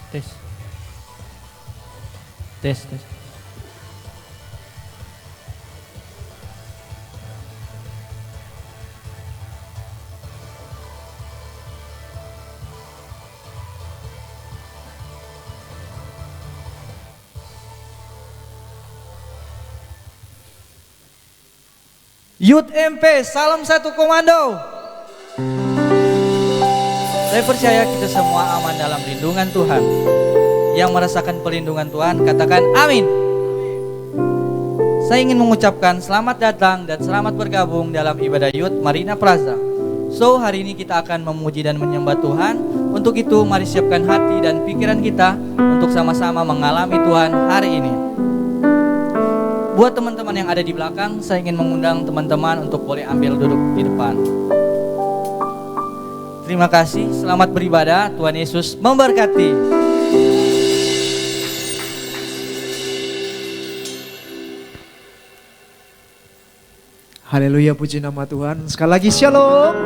Tes. Tes, tes. Youth MP, salam satu komando. Saya percaya kita semua aman dalam lindungan Tuhan. Yang merasakan perlindungan Tuhan, katakan amin. Saya ingin mengucapkan selamat datang dan selamat bergabung dalam ibadah Youth Marina Plaza. So, hari ini kita akan memuji dan menyembah Tuhan. Untuk itu, mari siapkan hati dan pikiran kita untuk sama-sama mengalami Tuhan hari ini. Buat teman-teman yang ada di belakang, saya ingin mengundang teman-teman untuk boleh ambil duduk di depan. Terima kasih, selamat beribadah, Tuhan Yesus memberkati. Haleluya, puji nama Tuhan. Sekali lagi shalom.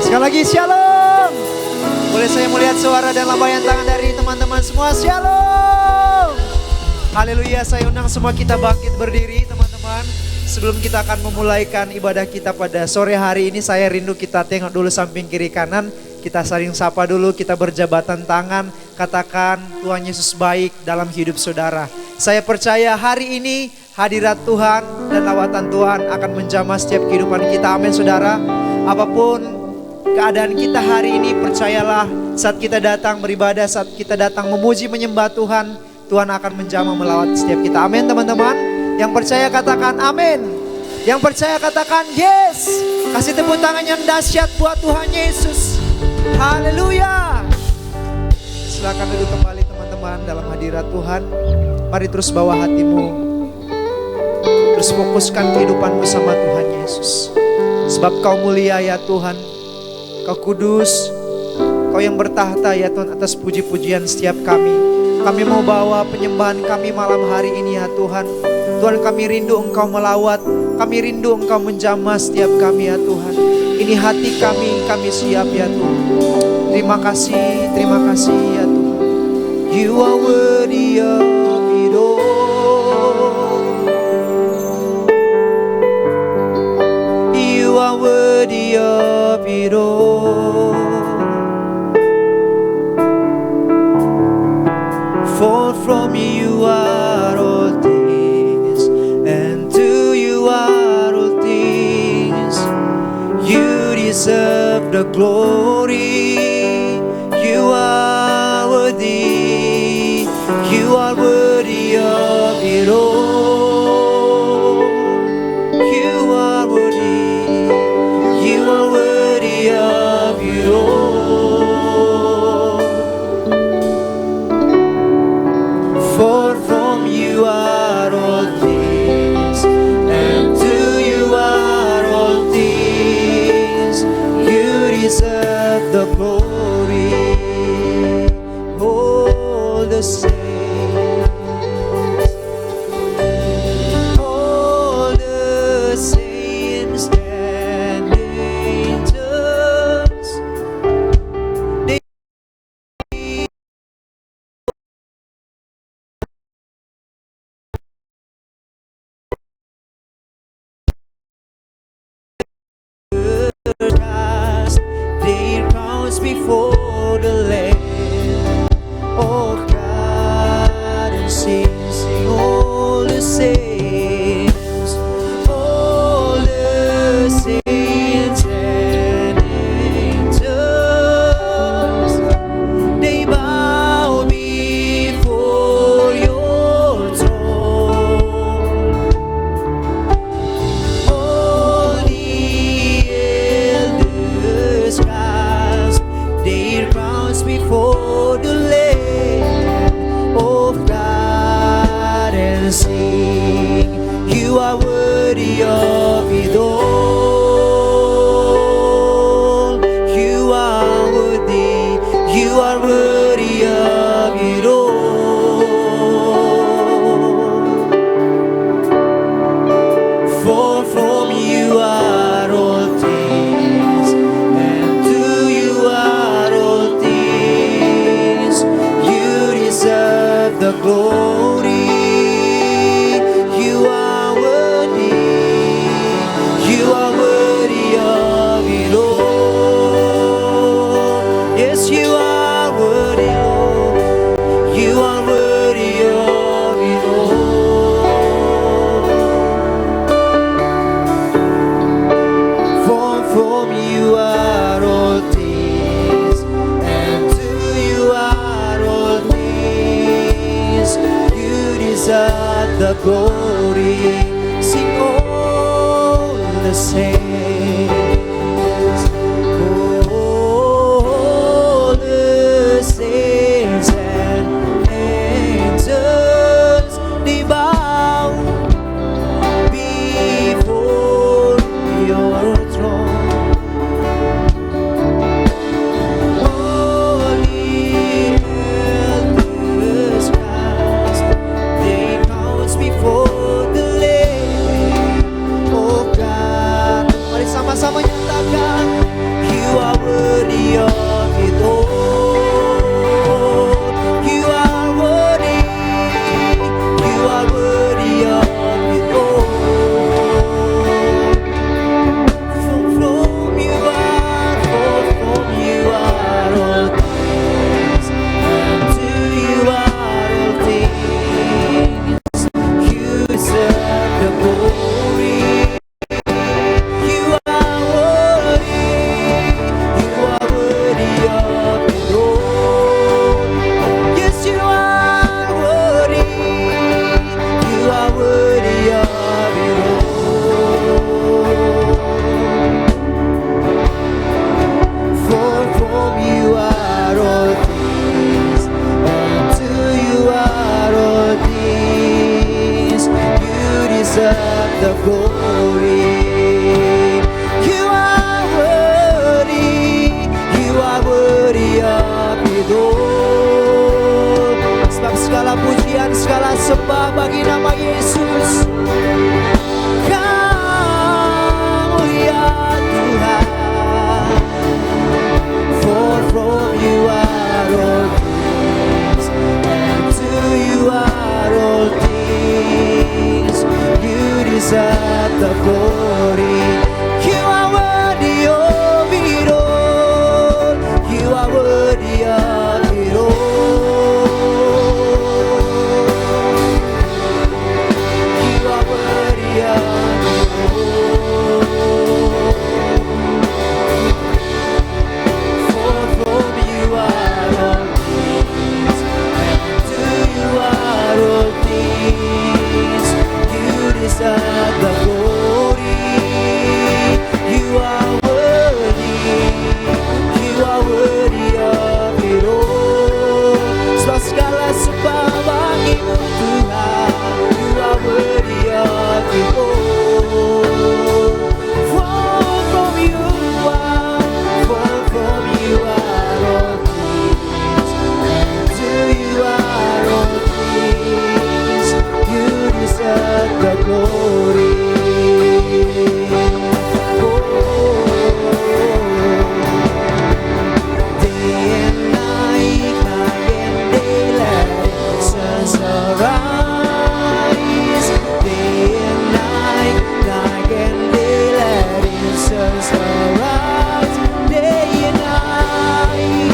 Sekali lagi shalom. Boleh saya melihat suara dan lambaian tangan dari teman-teman semua? Shalom. Haleluya, saya undang semua kita bangkit berdiri teman-teman. Sebelum kita akan memulaikan ibadah kita pada sore hari ini, saya rindu kita tengok dulu samping kiri kanan. Kita saling sapa dulu, kita berjabatan tangan. Katakan Tuhan Yesus baik dalam hidup saudara. Saya percaya hari ini hadirat Tuhan dan lawatan Tuhan akan menjamah setiap kehidupan kita. Amin saudara. Apapun keadaan kita hari ini, percayalah saat kita datang beribadah, saat kita datang memuji menyembah Tuhan, Tuhan akan menjamah melawat setiap kita. Amin teman-teman. Yang percaya katakan amin. Yang percaya katakan yes. Kasih tepuk tangan yang dahsyat buat Tuhan Yesus. Haleluya. Silakan duduk kembali teman-teman dalam hadirat Tuhan. Mari terus bawa hatimu, terus fokuskan kehidupanmu sama Tuhan Yesus. Sebab Kau mulia ya Tuhan, Kau kudus, Kau yang bertahta ya Tuhan atas puji-pujian setiap kami. Kami mau bawa penyembahan kami malam hari ini ya Tuhan. Tuhan, kami rindu Engkau melawat, kami rindu Engkau menjamah setiap kami ya Tuhan. Ini hati kami siap ya Tuhan. Terima kasih ya Tuhan. You are worthy of it all. You are worthy of it all. For from you are all things, and to you are all things. You deserve the glory. You are worthy. You are worthy of it all. You are worthy. You are worthy of it all. For from you are all things, and to you are all things. You deserve the glory. All the saints, all the saints and angels, they cast their crowns before the Lamb. Oh God, and sing all the saints, all the saints and angels, they bow before your throne. All the elders cast their crowns before the Lamb of God and sing, you are worthy of it all. You are worthy. You are worthy of it all. For from you are all things, and to you are all things. the glory. You are worthy. You are worthy of it all. Yes, you are worthy, Lord. You are worthy of it all. For from you are all things, and to you are all things. You deserve the glory. Sing all the saints, all the saints and angels, they bow before your throne. Holy elders cast their crowns before the Lamb of God. Mari sama-sama nyatakan, you are worthy of it all. You are worthy. You are worthy of it all. From you are, from you are all things, and to you are all things. You deserve the glory. You are worthy. You are worthy of it all. Yes, you are worthy. You are worthy of it all. For from you are all things, and to you are all things. You deserve the glory. You are worthy. You are worthy of it all. Sebab segala pujian, segala sembah bagi nama Yesus. Kamu ya Tuhan. For from you are all things, and to you are all things. You deserve the glory. You are worthy of it all. You are worthy of it all. You are worthy of it all. For from you are all things, and to you are all things. You deserve the glory. You are worthy. You are worthy of it all. Sebab segala sembah bagimu Tuhan. You are worthy of it all. For from you are, for from you are all things, and to you are all things. You deserve the glory. Day and night, night and day, let the sun arise. Day and night, night and day, let the sun arise. Day and night.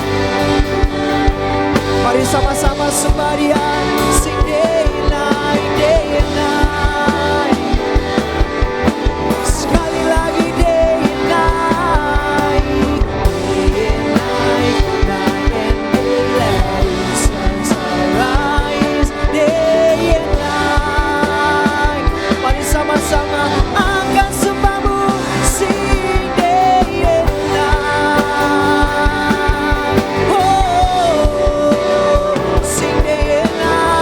Mari sama-sama sembah Dia. Sing day and night, day and night. Sekali lagi day and night. Day and night, night and day, let the sun arise. Day and night. Mari sama-sama angkat sembahmu. Sing day and night. Oh, sing day and night.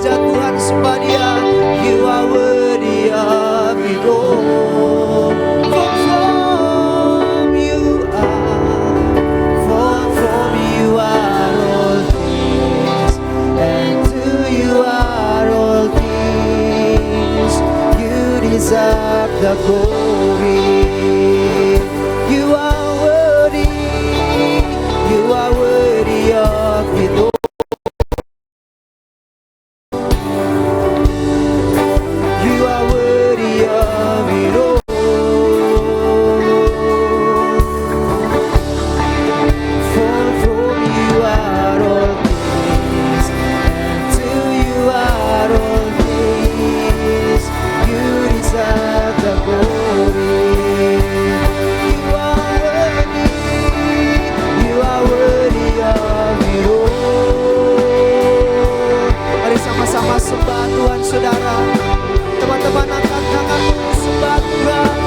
wajah Tuhan, sembah Dia. You are worthy of it all. For from you are all things, and to you are all things. You deserve the glory. You are worthy. You are worthy of it all. You are worthy of it all. For from you are all things, and to you are all things. You deserve the glory. You are worthy. You are worthy of it all. Mari sama-sama sembah Tuhan, saudara. Teman-teman, angkat tanganmu, sembah Tuhan.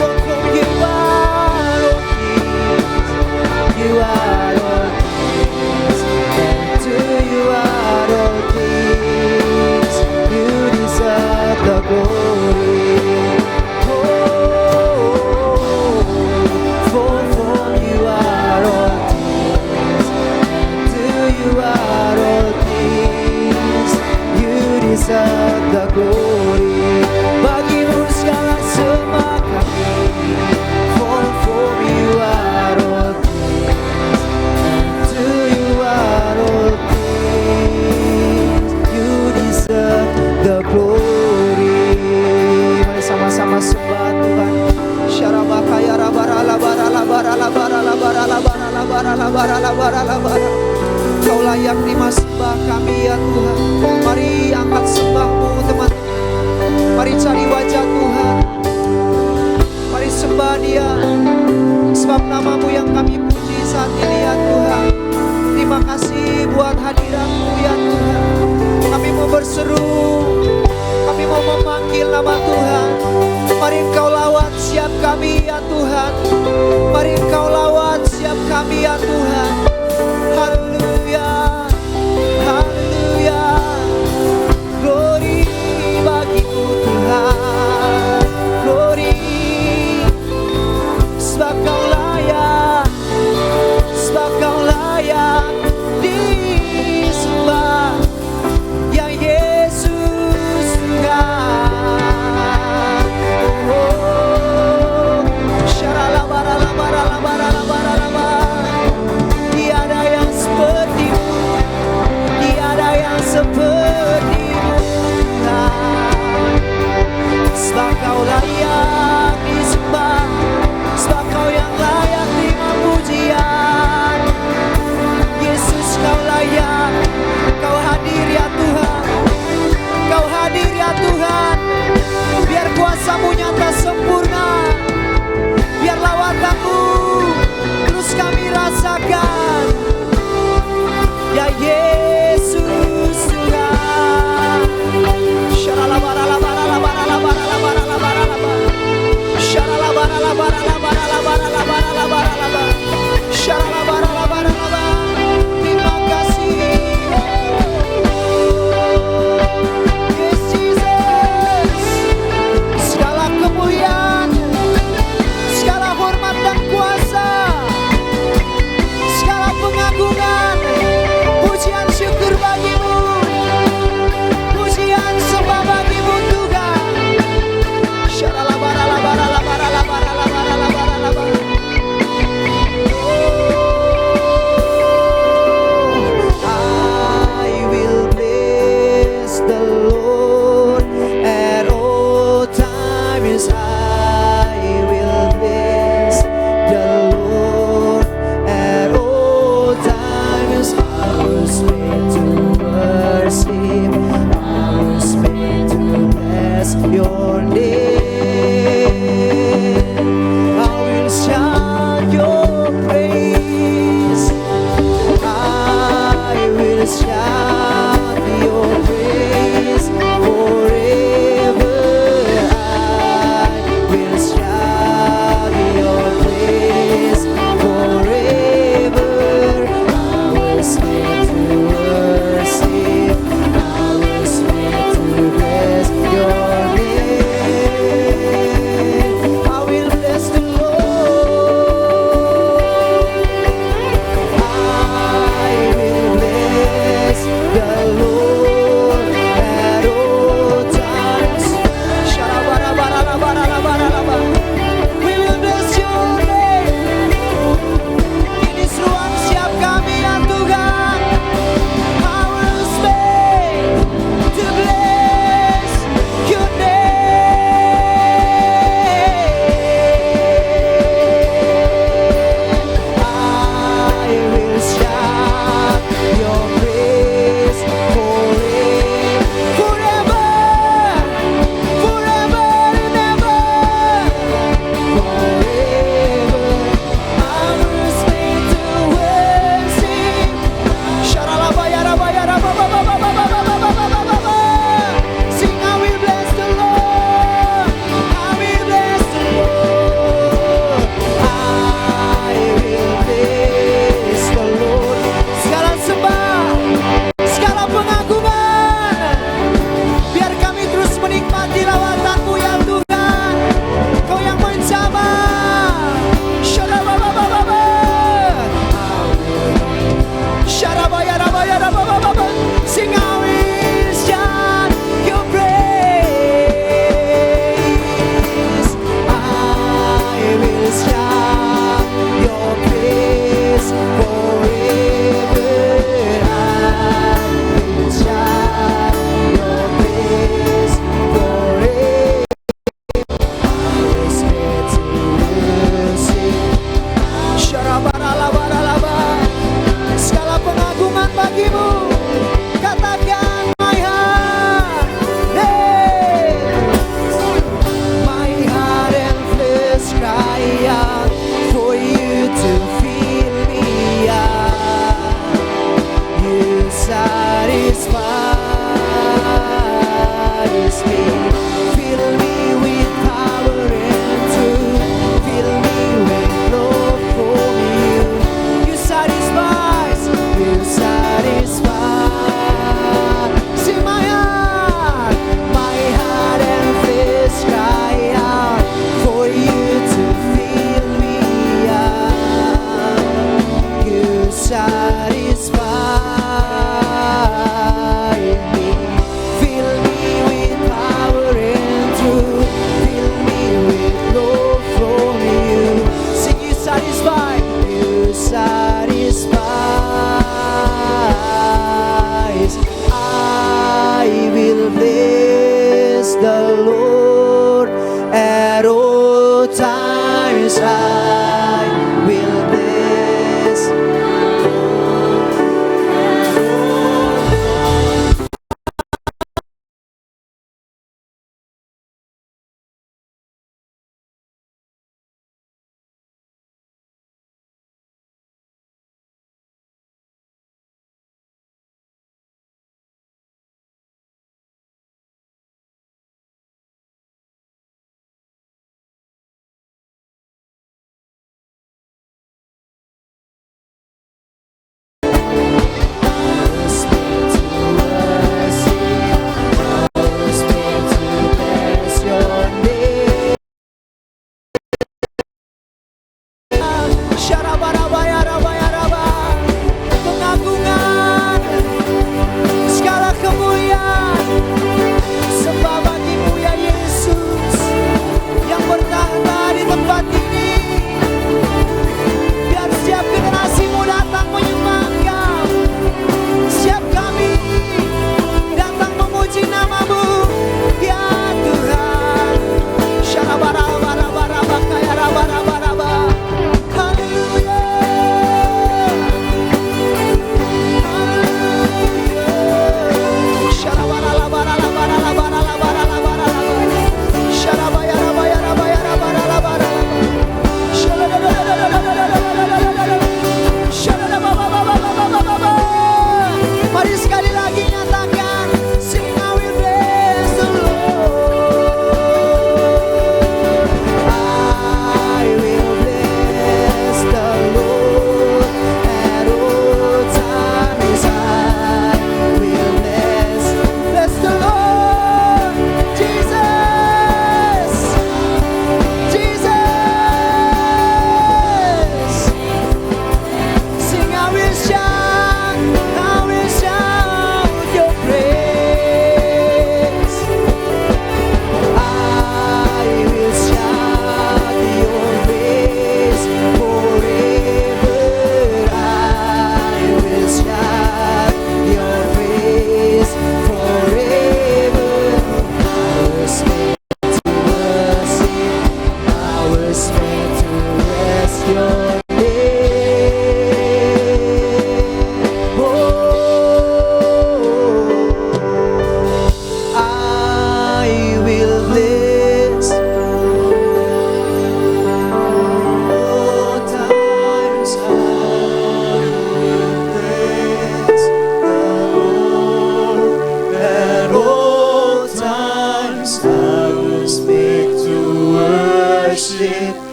For from you are all things. You are all things, and to you are all things. You deserve the glory. Oh, for from you are all things, and to you are all things. You deserve the glory. Bagimu segala sembah kami. For from you are all things, to you are all things. You deserve the glory. Mari sama-sama sembah Tuhan. Syarabakaya rabara labara labara labara labara labara labara labara labara labara. Kau layak terima sembah kami ya Tuhan. Mari angkat sembahmu teman-teman. Mari cari wajah Tuhan. Mari sembah Dia. Sebab namamu yang kami puji saat ini ya Tuhan. Terima kasih buat hadirat-Mu ya Tuhan. Kami mau berseru, kami mau memanggil nama Tuhan. Mari Engkau lawat siap kami ya Tuhan. Mari Engkau lawat siap kami ya Tuhan. Haleluya, haleluya. Glory bagimu Tuhan. Glory, sebab Kau layak, sebab Kau layak disembah ya Yesus Tuhan. Oh, syaralabara labara labara labara labara.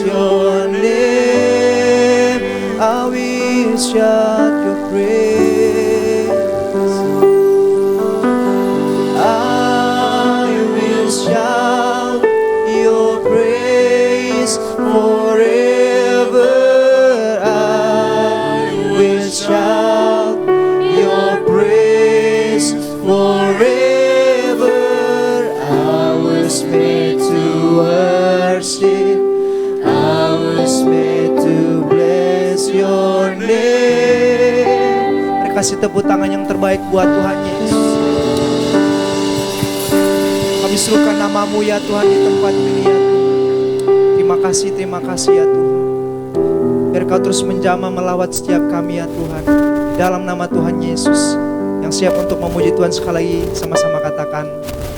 bless your name. I will shout your praise. I will shout your praise forever. I will shout your praise forever. I was made to worship. I was made to bless your name. Mari kasih tepuk tangan yang terbaik buat Tuhan Yesus. Kami serukan namamu ya Tuhan di tempat ini ya Tuhan. Terima kasih ya Tuhan. Biar kau terus menjamah melawat setiap kami ya Tuhan. Dalam nama Tuhan Yesus. Yang siap untuk memuji Tuhan sekali lagi sama-sama katakan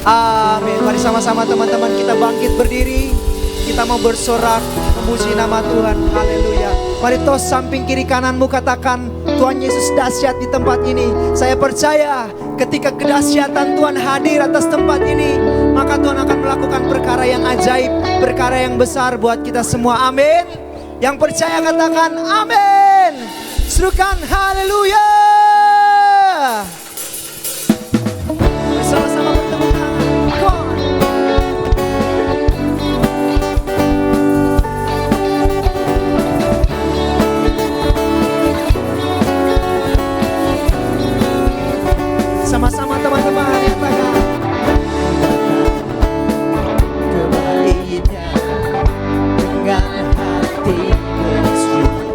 amin. Mari sama-sama teman-teman kita bangkit berdiri. Kita mau bersorak memuji nama Tuhan. Haleluya. Mari tos samping kiri kananmu katakan Tuhan Yesus dahsyat di tempat ini. Saya percaya ketika kedahsyatan Tuhan hadir atas tempat ini, maka Tuhan akan melakukan perkara yang ajaib, perkara yang besar buat kita semua. Amin. Yang percaya katakan amin. Serukan haleluya. Bersama-sama bertepuk tangan. Come on. Sama-sama teman-teman katakan kembalinya dengan hati bersyukur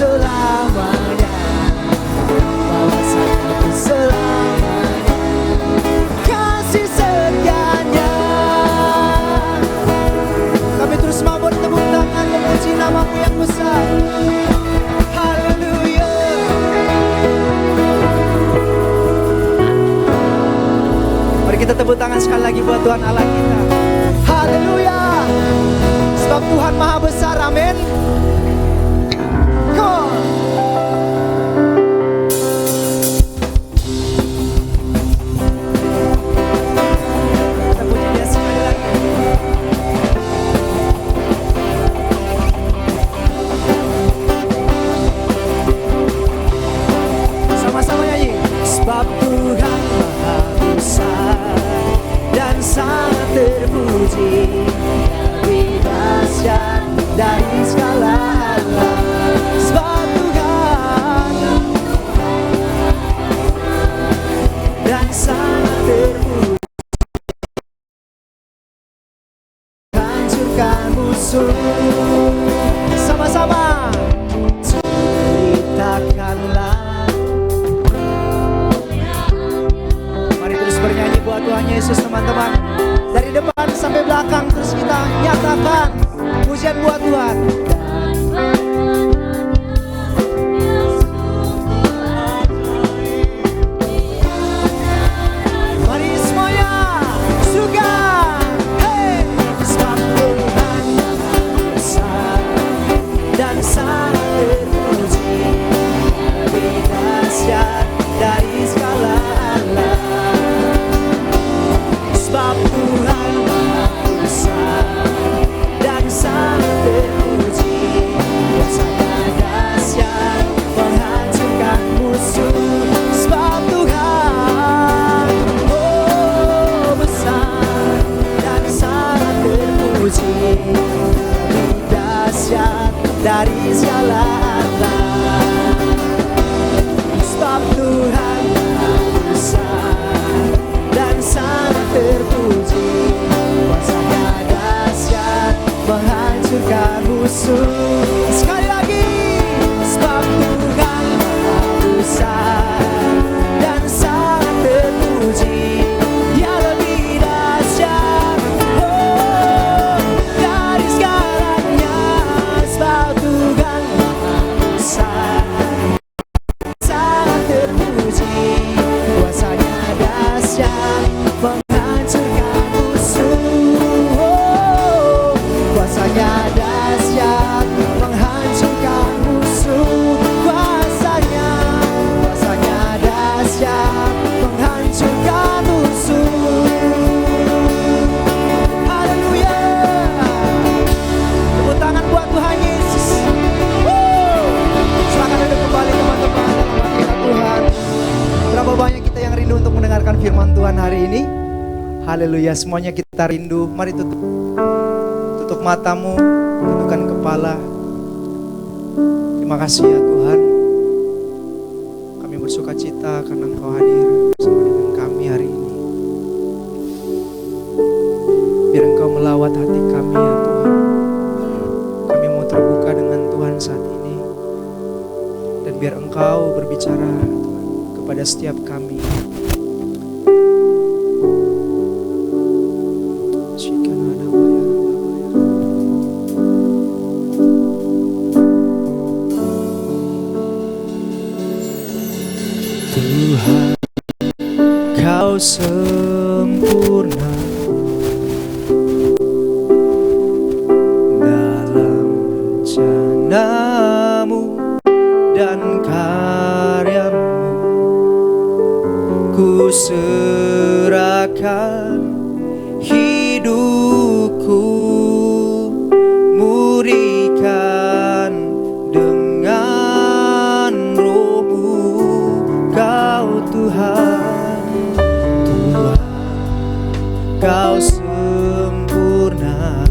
selamanya, bahwasanya selamanya kasih setianya. Kami terus mau bertepuk tangan memuji nama-Mu yang besar. Haleluya. Mari kita tepuk tangan sekali lagi buat Tuhan Allah kita. Haleluya. Sebab Tuhan Maha Besar, amin. Come on. Kita puji Dia sekali lagi. Sama-sama nyanyi. Sebab Tuhan Maha Besar dan sangat terpuji, lebih dahsyat dari segala alam. Sebab Tuhan dan sangat terpuji, hancurkan musuh. Sama-sama ceritakanlah. Mari terus bernyanyi buat Tuhan Yesus, teman-teman. Dari depan sampai belakang terus kita nyatakan pujian buat Tuhan. Mari semuanya suka. Hey, sebab Tuhan Maha Besar dan sangat terpuji, lebih dahsyat dari segala alam. Sebab Tuhan Maha Besar dan sangat terpuji, kuasa-Nya dahsyat menghancurkan musuh. Sebab Tuhan besar dan sangat terpuji, lebih dahsyat dari segala alam. Sebab Tuhan Maha Besar dan sangat terpuji, kuasa-Nya dahsyat menghancurkan musuh. Sekali lagi. Sebab Tuhan Maha Besar dan sangat terpuji, Dia lebih dahsyat dari segalanya. Sebab Tuhan Maha Besar sangat terpuji, kuasa-Nya dahsyat menghancurkan musuh. Kuasa-Nya dahsyat menghancurkan musuh. Kuasa-Nya dahsyat menghancurkan musuh. Haleluya. Tepuk tangan buat Tuhan Yesus. Silakan duduk kembali teman-teman dalam hadirat Tuhan. Berapa banyak kita yang rindu untuk mendengarkan firman Tuhan hari ini? Haleluya, semuanya kita rindu. Mari tutup matamu, tundukkan kepala. Terima kasih ya Tuhan. Kami bersuka cita karena Engkau hadir bersama dengan kami hari ini. Biar Engkau melawat hati kami ya Tuhan. Kami mau terbuka dengan Tuhan saat ini. Dan biar Engkau berbicara Tuhan kepada setiap kami. Tuhan, Kau sempurna dalam rencana-Mu dan karya-Mu. Ku serahkan hidupku, murnikan dengan Roh-Mu. Kau Tuhan, Tuhan, Kau sempurna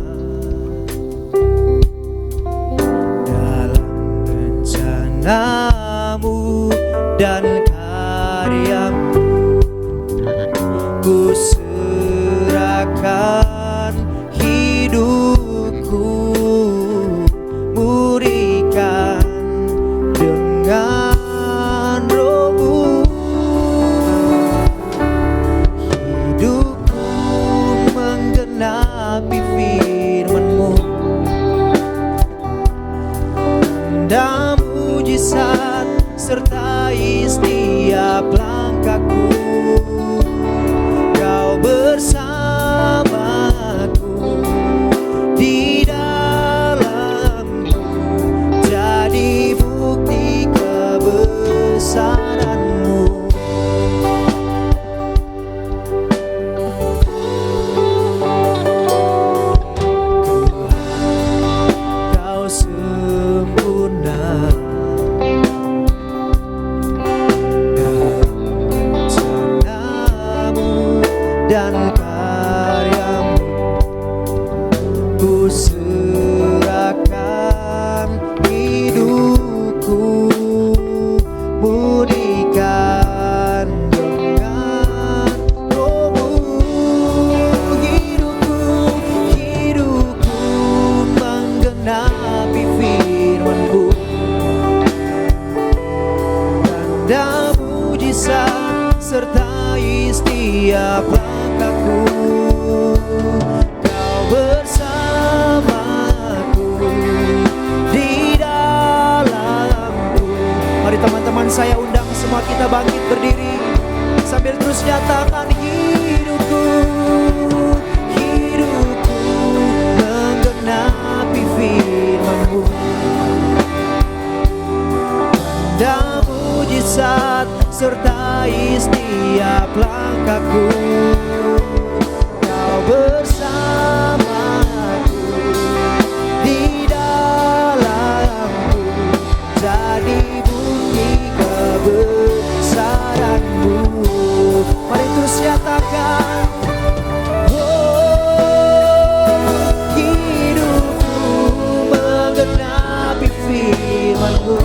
dalam rencana-Mu dan karya-Mu. Ku serahkan hidupku, murnikan mujizat sertai setiap langkahku. Kau bersamaku di dalamku, jadi bukti kebesaran-Mu. Kau sempurna dan karyamu, ku serahkan hidupku, murnikan dengan Roh-Mu. Hidupku menggenapi firman-Mu, tanda mujizat sertai setiap langkahku. Kau bersamaku di dalamku. Mari teman-teman, saya undang semua kita bangkit berdiri sambil terus nyatakan hidupku menggenapi firman-Mu, tanda mujizat sertai setiap langkahku. Kau bersamaku di dalamku, jadi bukti kebesaran-Mu. Mari terus nyatakan, hidupku menggenapi firman-Mu,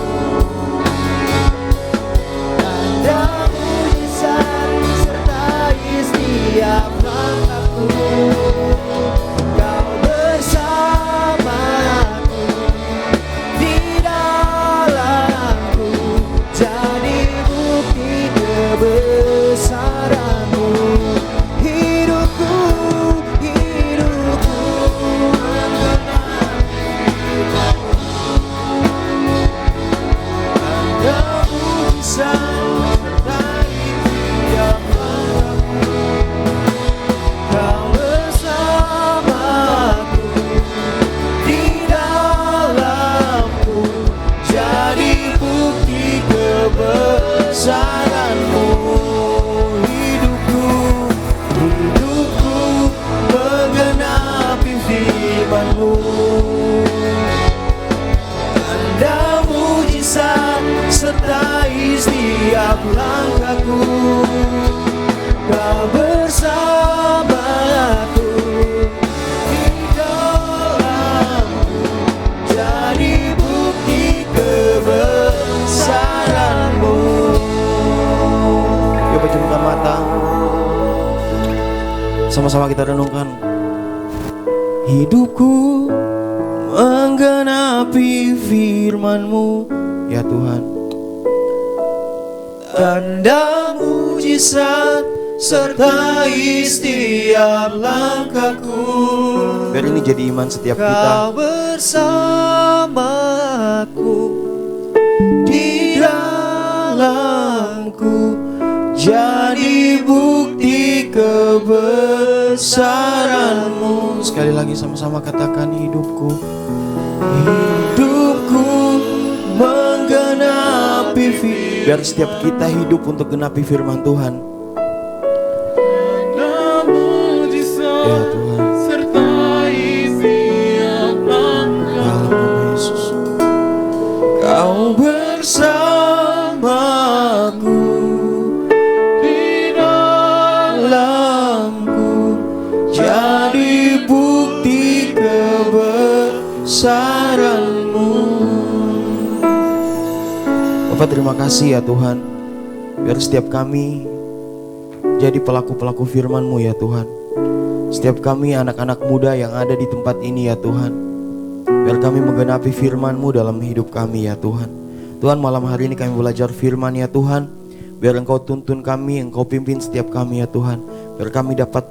setiap langkahku. Kau bersamaku di dalamku, jadi bukti kebesaran-Mu. Hidupku tanda mujizat sertai setiap langkahku. Kau bersamaku di dalamku, jadi bukti kebesaran-Mu. Hidupku menggenapi firman-Mu, tanda mujizat sertai setiap langkahku. Kau bersamaku di dalamku, jadi bukti kebesaran-Mu. Yuk pejamkan mata, sama-sama kita renungkan. Hidupku menggenapi firman-Mu, ya Tuhan, tanda mujizat sertai setiap langkahku. Biar ini jadi iman setiap kita. Kau bersamaku di dalamku, jadi bukti kebesaran-Mu. Sekali lagi sama-sama katakan, hidupku menggenapi firman. Biar setiap kita hidup untuk genapi firman Tuhan. Ya Tuhan, sertai setiap langkah. Dalam Yesus, Kau bersamaku di dalamku, jadi bukti kebesaran-Mu. Bapak, terima kasih ya Tuhan, biar setiap kami jadi pelaku-pelaku firman-Mu ya Tuhan. Setiap kami anak-anak muda yang ada di tempat ini ya Tuhan, biar kami menggenapi firman-Mu dalam hidup kami ya Tuhan. Tuhan, malam hari ini kami belajar firman ya Tuhan. Biar Engkau tuntun kami, Engkau pimpin setiap kami ya Tuhan. Biar kami dapat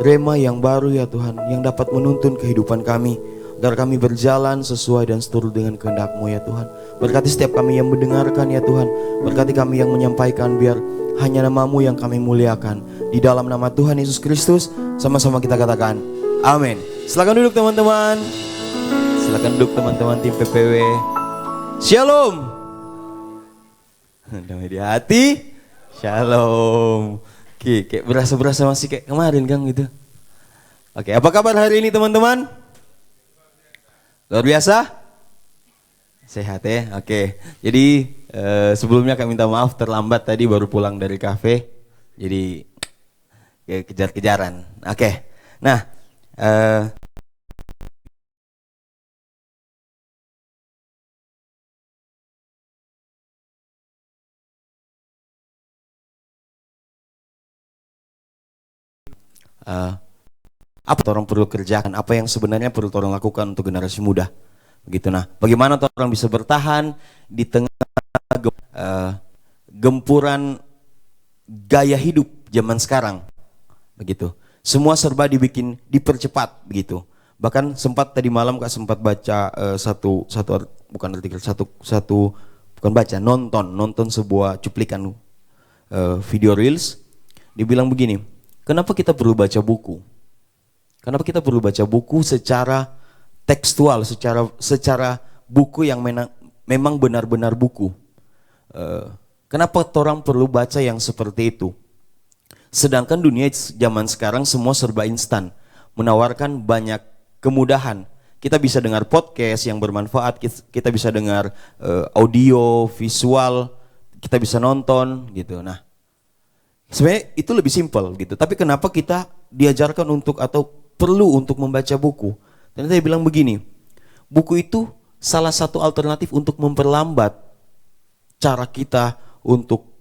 rema yang baru ya Tuhan, yang dapat menuntun kehidupan kami, agar kami berjalan sesuai dan seturut dengan kehendak-Mu ya Tuhan. Berkati setiap kami yang mendengarkan ya Tuhan. Berkati kami yang menyampaikan, biar hanya nama-Mu yang kami muliakan. Di dalam nama Tuhan Yesus Kristus, sama-sama kita katakan amin. Silakan duduk teman-teman. Silakan duduk teman-teman tim PPW. Shalom. Damai di hati. Shalom. Oke, kayak berasa masih kayak kemarin Kang gitu. Oke, apa kabar hari ini teman-teman? Luar biasa? Sehat ya? Oke. Jadi sebelumnya kami minta maaf terlambat tadi, baru pulang dari kafe. Jadi kejar-kejaran. Oke. Nah, apa orang perlu kerjakan, apa yang sebenarnya perlu orang lakukan untuk generasi muda, begitu. Nah, bagaimana orang bisa bertahan di tengah gempuran gaya hidup zaman sekarang, begitu. Semua serba dipercepat, begitu. Bahkan sempat tadi malam Kak sempat baca nonton sebuah cuplikan video reels. Dibilang begini, kenapa kita perlu baca buku? Kenapa kita perlu baca buku secara tekstual, secara buku yang memang benar-benar buku? Kenapa orang perlu baca yang seperti itu? Sedangkan dunia zaman sekarang semua serba instan, menawarkan banyak kemudahan. Kita bisa dengar podcast yang bermanfaat, kita bisa dengar audio, visual, kita bisa nonton gitu. Nah, sebenarnya itu lebih simpel gitu. Tapi kenapa kita diajarkan untuk atau perlu untuk membaca buku? Ternyata dia bilang begini, buku itu salah satu alternatif untuk memperlambat cara kita untuk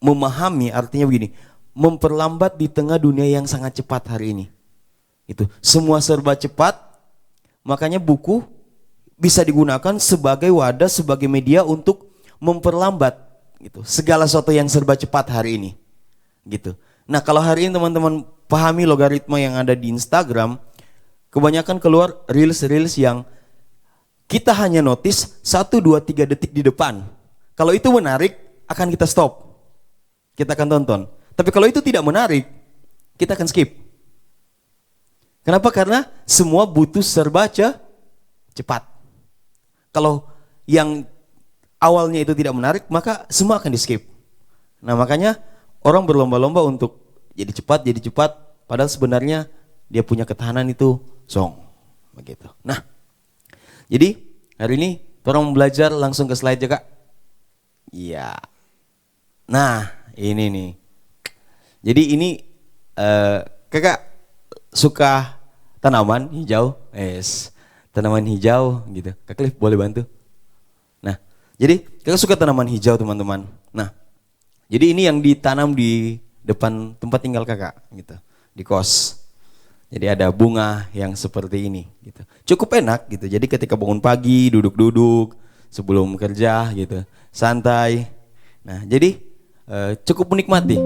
memahami. Artinya begini, memperlambat di tengah dunia yang sangat cepat hari ini. Itu semua serba cepat, makanya buku bisa digunakan sebagai wadah, sebagai media untuk memperlambat gitu segala sesuatu yang serba cepat hari ini. Gitu. Nah, kalau hari ini teman-teman pahami logaritma yang ada di Instagram, kebanyakan keluar reels-reels yang kita hanya notice 1, 2, 3 detik di depan. Kalau itu menarik, akan kita stop. Kita akan tonton. Tapi kalau itu tidak menarik, kita akan skip. Kenapa? Karena semua butuh serba cepat. Kalau yang awalnya itu tidak menarik, maka semua akan di skip. Nah, makanya orang berlomba-lomba untuk jadi cepat, padahal sebenarnya dia punya ketahanan itu song, begitu. Nah, jadi hari ini orang belajar langsung ke slide ya Kak. Iya. Nah, ini nih. Jadi ini Kakak suka tanaman hijau? Tanaman hijau gitu. Kak Cliff boleh bantu? Nah, jadi Kakak suka tanaman hijau teman-teman. Nah, jadi ini yang ditanam di depan tempat tinggal Kakak gitu, di kos. Jadi ada bunga yang seperti ini gitu. Cukup enak gitu. Jadi ketika bangun pagi duduk-duduk sebelum kerja gitu, santai. Nah, jadi cukup menikmati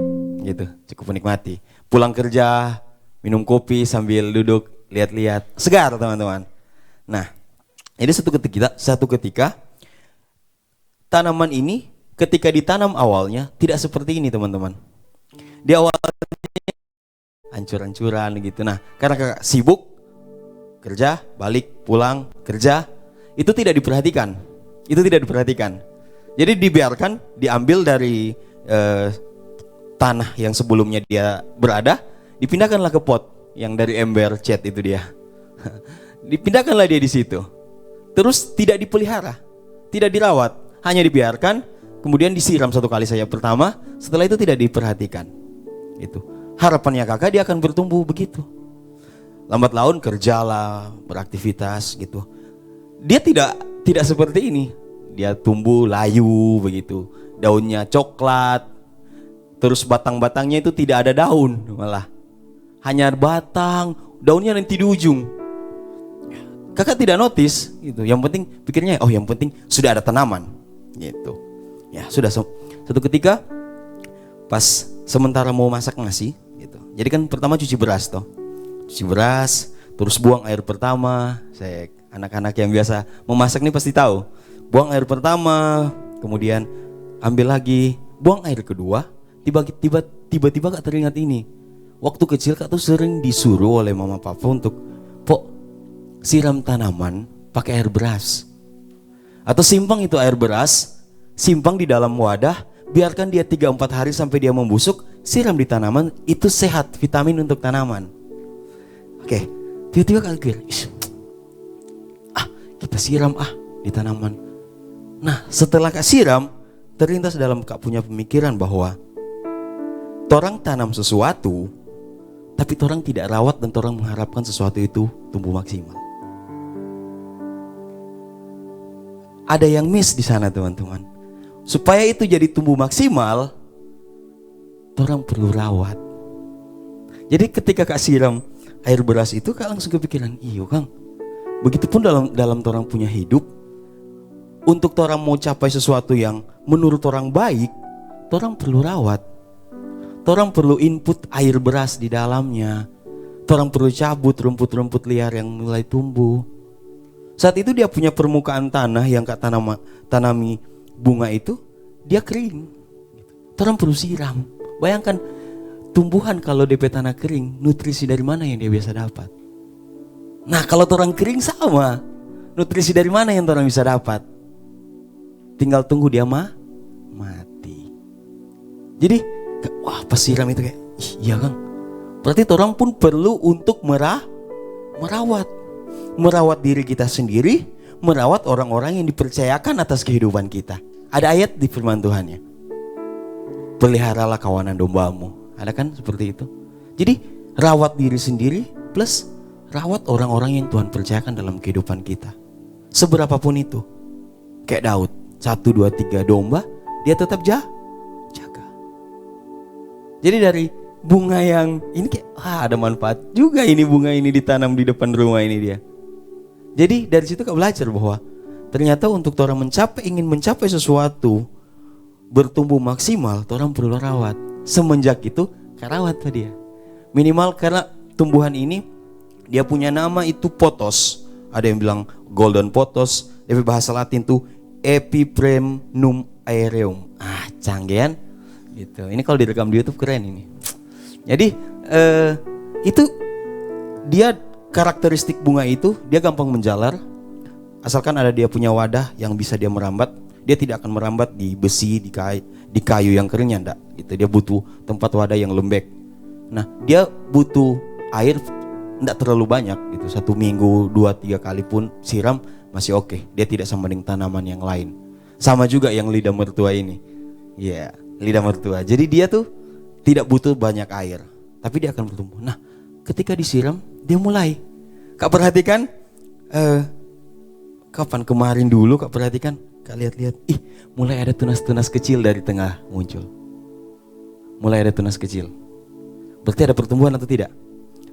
gitu, cukup menikmati. Pulang kerja minum kopi sambil duduk lihat-lihat, segar teman-teman. Nah, jadi satu ketika tanaman ini ketika ditanam awalnya tidak seperti ini teman-teman. Di awalnya hancur-hancuran gitu. Nah, karena Kakak sibuk kerja, balik, pulang, kerja, itu tidak diperhatikan. Jadi dibiarkan, diambil dari tanah yang sebelumnya dia berada, dipindahkanlah ke pot yang dari ember cat itu dia. Dipindahkanlah dia di situ. Terus tidak dipelihara, tidak dirawat, hanya dibiarkan, kemudian disiram 1 kali saja pertama, setelah itu tidak diperhatikan. Itu harapannya Kakak dia akan bertumbuh begitu. Lambat laun kerjalah, beraktivitas gitu. Dia tidak seperti ini. Dia tumbuh layu begitu. Daunnya coklat. Terus batang-batangnya itu tidak ada daun malah. Hanya batang, daunnya nanti di ujung. Kakak tidak notice gitu. Yang penting pikirnya, oh yang penting sudah ada tanaman gitu. Ya, sudah satu ketika pas sementara mau masak nasi gitu. Jadi kan pertama cuci beras toh. Cuci beras, terus buang air pertama. Saya anak-anak yang biasa memasak nih pasti tahu. Buang air pertama, kemudian ambil lagi, buang air kedua. Tiba-tiba Kak teringat ini. Waktu kecil Kak tuh sering disuruh oleh mama papa untuk, "Pok, siram tanaman pakai air beras." Atau simpang itu air beras, simpang di dalam wadah, biarkan dia 3-4 hari sampai dia membusuk, siram di tanaman, itu sehat, vitamin untuk tanaman. Oke, tiba-tiba Kak pikir, kita siram di tanaman. Nah, setelah Kak siram, terlintas dalam Kak punya pemikiran bahwa torang tanam sesuatu, tapi torang tidak rawat dan torang mengharapkan sesuatu itu tumbuh maksimal. Ada yang miss di sana teman-teman. Supaya itu jadi tumbuh maksimal, torang perlu rawat. Jadi ketika Kak siram air beras itu, Kak langsung kepikiran, iyo Kang, begitupun dalam torang punya hidup, untuk torang mau capai sesuatu yang menurut torang baik, torang perlu rawat. Torang perlu input air beras di dalamnya. Torang perlu cabut rumput-rumput liar yang mulai tumbuh. Saat itu dia punya permukaan tanah yang Kak tanami bunga itu, dia kering. Torang perlu siram. Bayangkan tumbuhan kalau DP tanah kering, nutrisi dari mana yang dia biasa dapat? Nah, kalau torang kering sama, nutrisi dari mana yang torang bisa dapat? Tinggal tunggu dia mati. Jadi, wah pas siram itu kayak, iya Kang. Berarti torang pun perlu untuk merawat diri kita sendiri, merawat orang-orang yang dipercayakan atas kehidupan kita. Ada ayat di firman Tuhan ya, peliharalah kawanan dombamu. Ada kan seperti itu. Jadi rawat diri sendiri plus rawat orang-orang yang Tuhan percayakan dalam kehidupan kita. Seberapapun itu. Kayak Daud, 1, 2, 3 domba, dia tetap jaga. Jadi dari bunga yang ini kayak ada manfaat juga, ini bunga ini ditanam di depan rumah ini dia. Jadi dari situ Kak belajar bahwa ternyata untuk orang ingin mencapai sesuatu, bertumbuh maksimal, orang perlu rawat. Semenjak itu Kak rawat dia. Minimal karena tumbuhan ini dia punya nama itu potos. Ada yang bilang golden potos, dari bahasa Latin tuh Epipremnum aereum. Canggihan gitu. Ini kalau direkam di YouTube keren ini. Jadi itu dia karakteristik bunga itu, dia gampang menjalar. Asalkan ada dia punya wadah yang bisa dia merambat. Dia tidak akan merambat di besi, di kayu yang keringnya enggak. Itu dia butuh tempat wadah yang lembek. Nah, dia butuh air enggak terlalu banyak gitu. 1 minggu 2-3 kali pun siram masih oke. Dia tidak sama dengan tanaman yang lain. Sama juga yang lidah mertua ini. Ya, lidah mertua. Jadi dia tuh tidak butuh banyak air, tapi dia akan bertumbuh. Nah, ketika disiram, dia mulai. Kak perhatikan, kapan kemarin dulu Kak perhatikan, Kak lihat-lihat, mulai ada tunas-tunas kecil dari tengah muncul. Mulai ada tunas kecil. Berarti ada pertumbuhan atau tidak?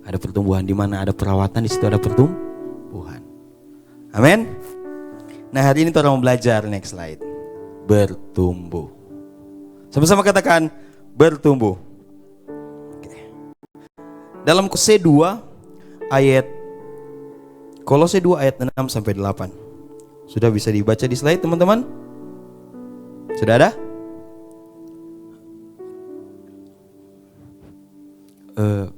Ada pertumbuhan. Di mana ada perawatan, di situ ada pertumbuhan. Amin. Nah, hari ini kita mau belajar, next slide. Bertumbuh. Sama-sama katakan bertumbuh. Oke. Dalam Kolose 2 ayat 6 sampai 8. Sudah bisa dibaca di slide teman-teman? Sudah ada?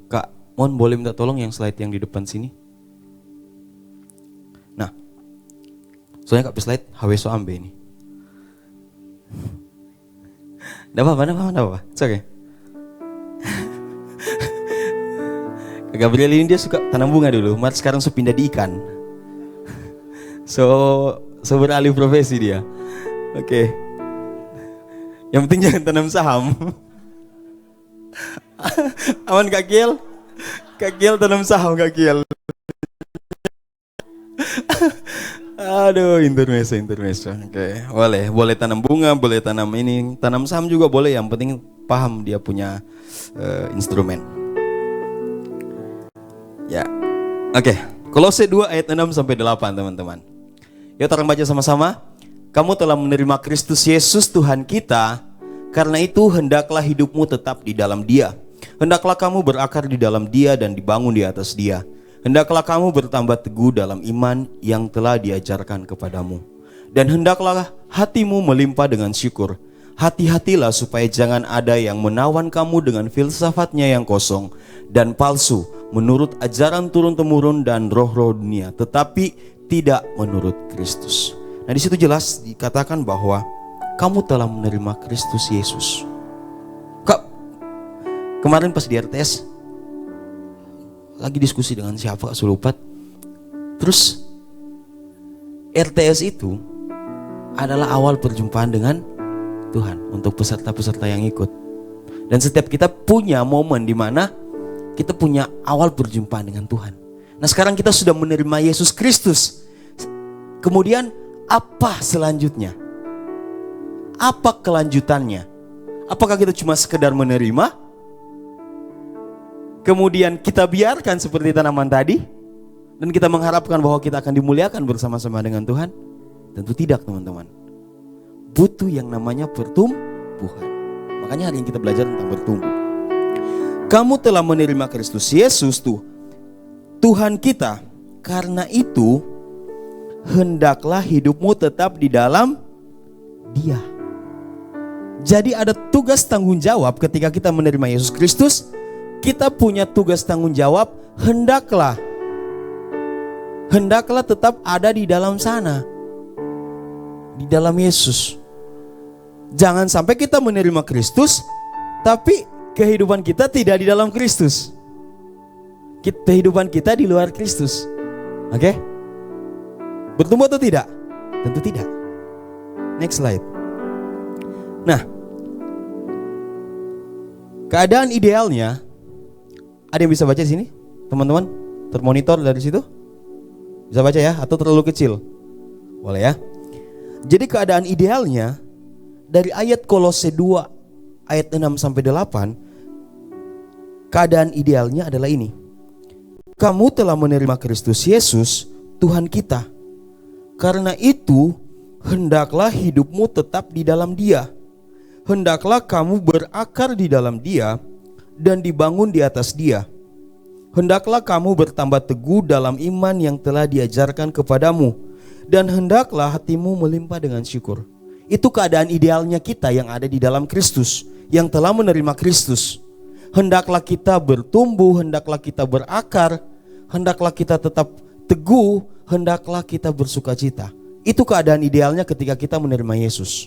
Kak, mohon boleh minta tolong yang slide yang di depan sini. Nah, soalnya Kak slide HWSO ambe ini. Nggak apa-apa. It's okay. Gabriel ini dia suka tanam bunga dulu, sekarang pindah di ikan. So beralih profesi dia. Oke. Yang penting jangan tanam saham. Aman Kak Kiel? Kak Kiel tanam saham Kak Kiel. Aduh, intermezzo. Oke, boleh tanam bunga, boleh tanam ini, tanam saham juga boleh. Yang penting paham dia punya instrumen. Ya, oke. Kolose 2 ayat 6 sampai 8 teman-teman. Yuk kita baca sama-sama. Kamu telah menerima Kristus Yesus Tuhan kita, karena itu hendaklah hidupmu tetap di dalam Dia. Hendaklah kamu berakar di dalam Dia dan dibangun di atas Dia. Hendaklah kamu bertambah teguh dalam iman yang telah diajarkan kepadamu. Dan hendaklah hatimu melimpah dengan syukur. Hati-hatilah supaya jangan ada yang menawan kamu dengan filsafatnya yang kosong dan palsu, menurut ajaran turun-temurun dan roh-roh dunia, tetapi tidak menurut Kristus. Nah, di situ jelas dikatakan bahwa kamu telah menerima Kristus Yesus. Kemarin pas di RTS lagi diskusi dengan siapa, saya lupa. Terus RTS itu adalah awal perjumpaan dengan Tuhan untuk peserta-peserta yang ikut. Dan setiap kita punya momen di mana kita punya awal perjumpaan dengan Tuhan. Nah, sekarang kita sudah menerima Yesus Kristus. Kemudian apa selanjutnya? Apa kelanjutannya? Apakah kita cuma sekedar menerima? Kemudian kita biarkan seperti tanaman tadi, dan kita mengharapkan bahwa kita akan dimuliakan bersama-sama dengan Tuhan? Tentu tidak, teman-teman. Butuh yang namanya pertumbuhan. Makanya hari ini kita belajar tentang bertumbuh. Kamu telah menerima Kristus Yesus Tuhan kita. Karena itu hendaklah hidupmu tetap di dalam Dia. Jadi ada tugas tanggung jawab ketika kita menerima Yesus Kristus. Kita punya tugas tanggung jawab, hendaklah tetap ada di dalam sana, di dalam Yesus. Jangan sampai kita menerima Kristus, tapi kehidupan kita tidak di dalam Kristus. Kehidupan kita di luar Kristus. Oke? Bertumbuh atau tidak? Tentu tidak. Next slide. Nah, keadaan idealnya, ada yang bisa baca di sini? Teman-teman, termonitor dari situ? Bisa baca ya? Atau terlalu kecil? Boleh ya? Jadi keadaan idealnya dari ayat Kolose 2 ayat 6 sampai 8, keadaan idealnya adalah ini. Kamu telah menerima Kristus Yesus Tuhan kita. Karena itu hendaklah hidupmu tetap di dalam Dia. Hendaklah kamu berakar di dalam Dia dan dibangun di atas Dia. Hendaklah kamu bertambah teguh dalam iman yang telah diajarkan kepadamu, dan hendaklah hatimu melimpah dengan syukur. Itu keadaan idealnya kita yang ada di dalam Kristus, yang telah menerima Kristus. Hendaklah kita bertumbuh, hendaklah kita berakar, hendaklah kita tetap teguh, hendaklah kita bersukacita. Itu keadaan idealnya ketika kita menerima Yesus.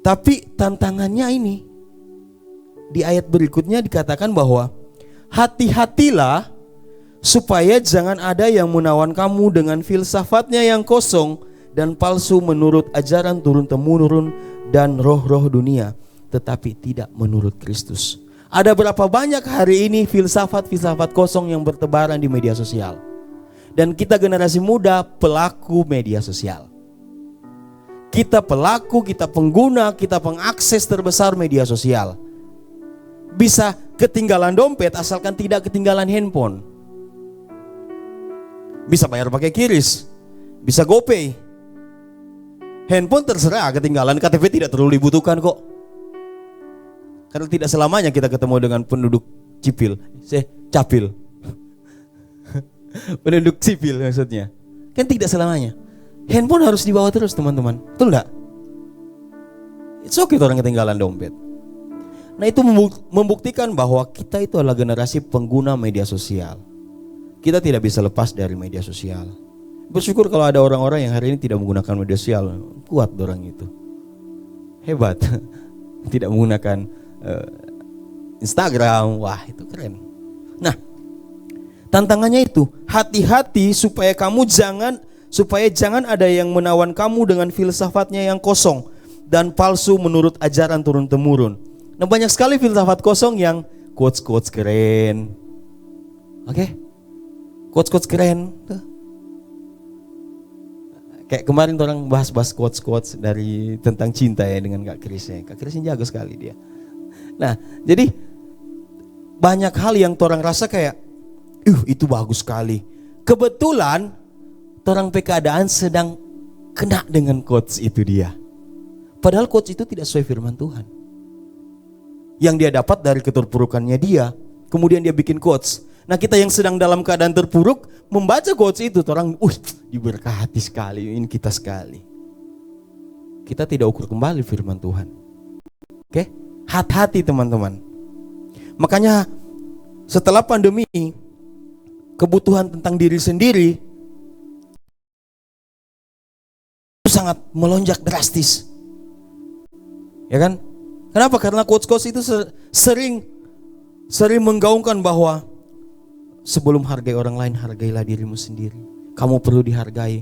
Tapi tantangannya ini, di ayat berikutnya dikatakan bahwa hati-hatilah supaya jangan ada yang menawan kamu dengan filsafatnya yang kosong dan palsu menurut ajaran turun-temurun dan roh-roh dunia, tetapi tidak menurut Kristus. Ada berapa banyak hari ini filsafat-filsafat kosong yang bertebaran di media sosial. Dan kita generasi muda pelaku media sosial. Kita pelaku, kita pengguna, kita pengakses terbesar media sosial. Bisa ketinggalan dompet asalkan tidak ketinggalan handphone. Bisa bayar pakai QRIS, bisa GoPay. Handphone terserah ketinggalan, KTP tidak terlalu dibutuhkan kok. Karena tidak selamanya kita ketemu dengan penduduk capil. Penduduk sipil maksudnya. Kan tidak selamanya. Handphone harus dibawa terus, teman-teman. Betul enggak? It's okay orang ketinggalan dompet. Nah, itu membuktikan bahwa kita itu adalah generasi pengguna media sosial. Kita tidak bisa lepas dari media sosial. Bersyukur kalau ada orang-orang yang hari ini tidak menggunakan media sosial. Kuat orang itu. Hebat. Tidak menggunakan Instagram. Wah, itu keren. Nah, tantangannya itu, hati-hati supaya jangan ada yang menawan kamu dengan filsafatnya yang kosong dan palsu menurut ajaran turun-temurun. Nah, banyak sekali filsafat kosong yang quotes-quotes keren. Oke? Quotes-quotes keren tuh. Kayak kemarin orang bahas-bahas quotes-quotes dari tentang cinta ya dengan Kak Kris ya. Kak Kris jago sekali dia. Nah, jadi banyak hal yang orang rasa kayak itu bagus sekali. Kebetulan orang keadaan sedang kena dengan quotes itu dia. Padahal quotes itu tidak sesuai firman Tuhan. Yang dia dapat dari keterpurukannya dia, kemudian dia bikin quotes. Nah, kita yang sedang dalam keadaan terpuruk membaca quotes itu, orang, diberkati sekali, ini kita sekali. Kita tidak ukur kembali firman Tuhan. Oke? Hati-hati teman-teman. Makanya setelah pandemi, kebutuhan tentang diri sendiri itu sangat melonjak drastis. Ya kan? Kenapa? Karena quotes-quotes itu sering menggaungkan bahwa sebelum hargai orang lain, hargailah dirimu sendiri. Kamu perlu dihargai,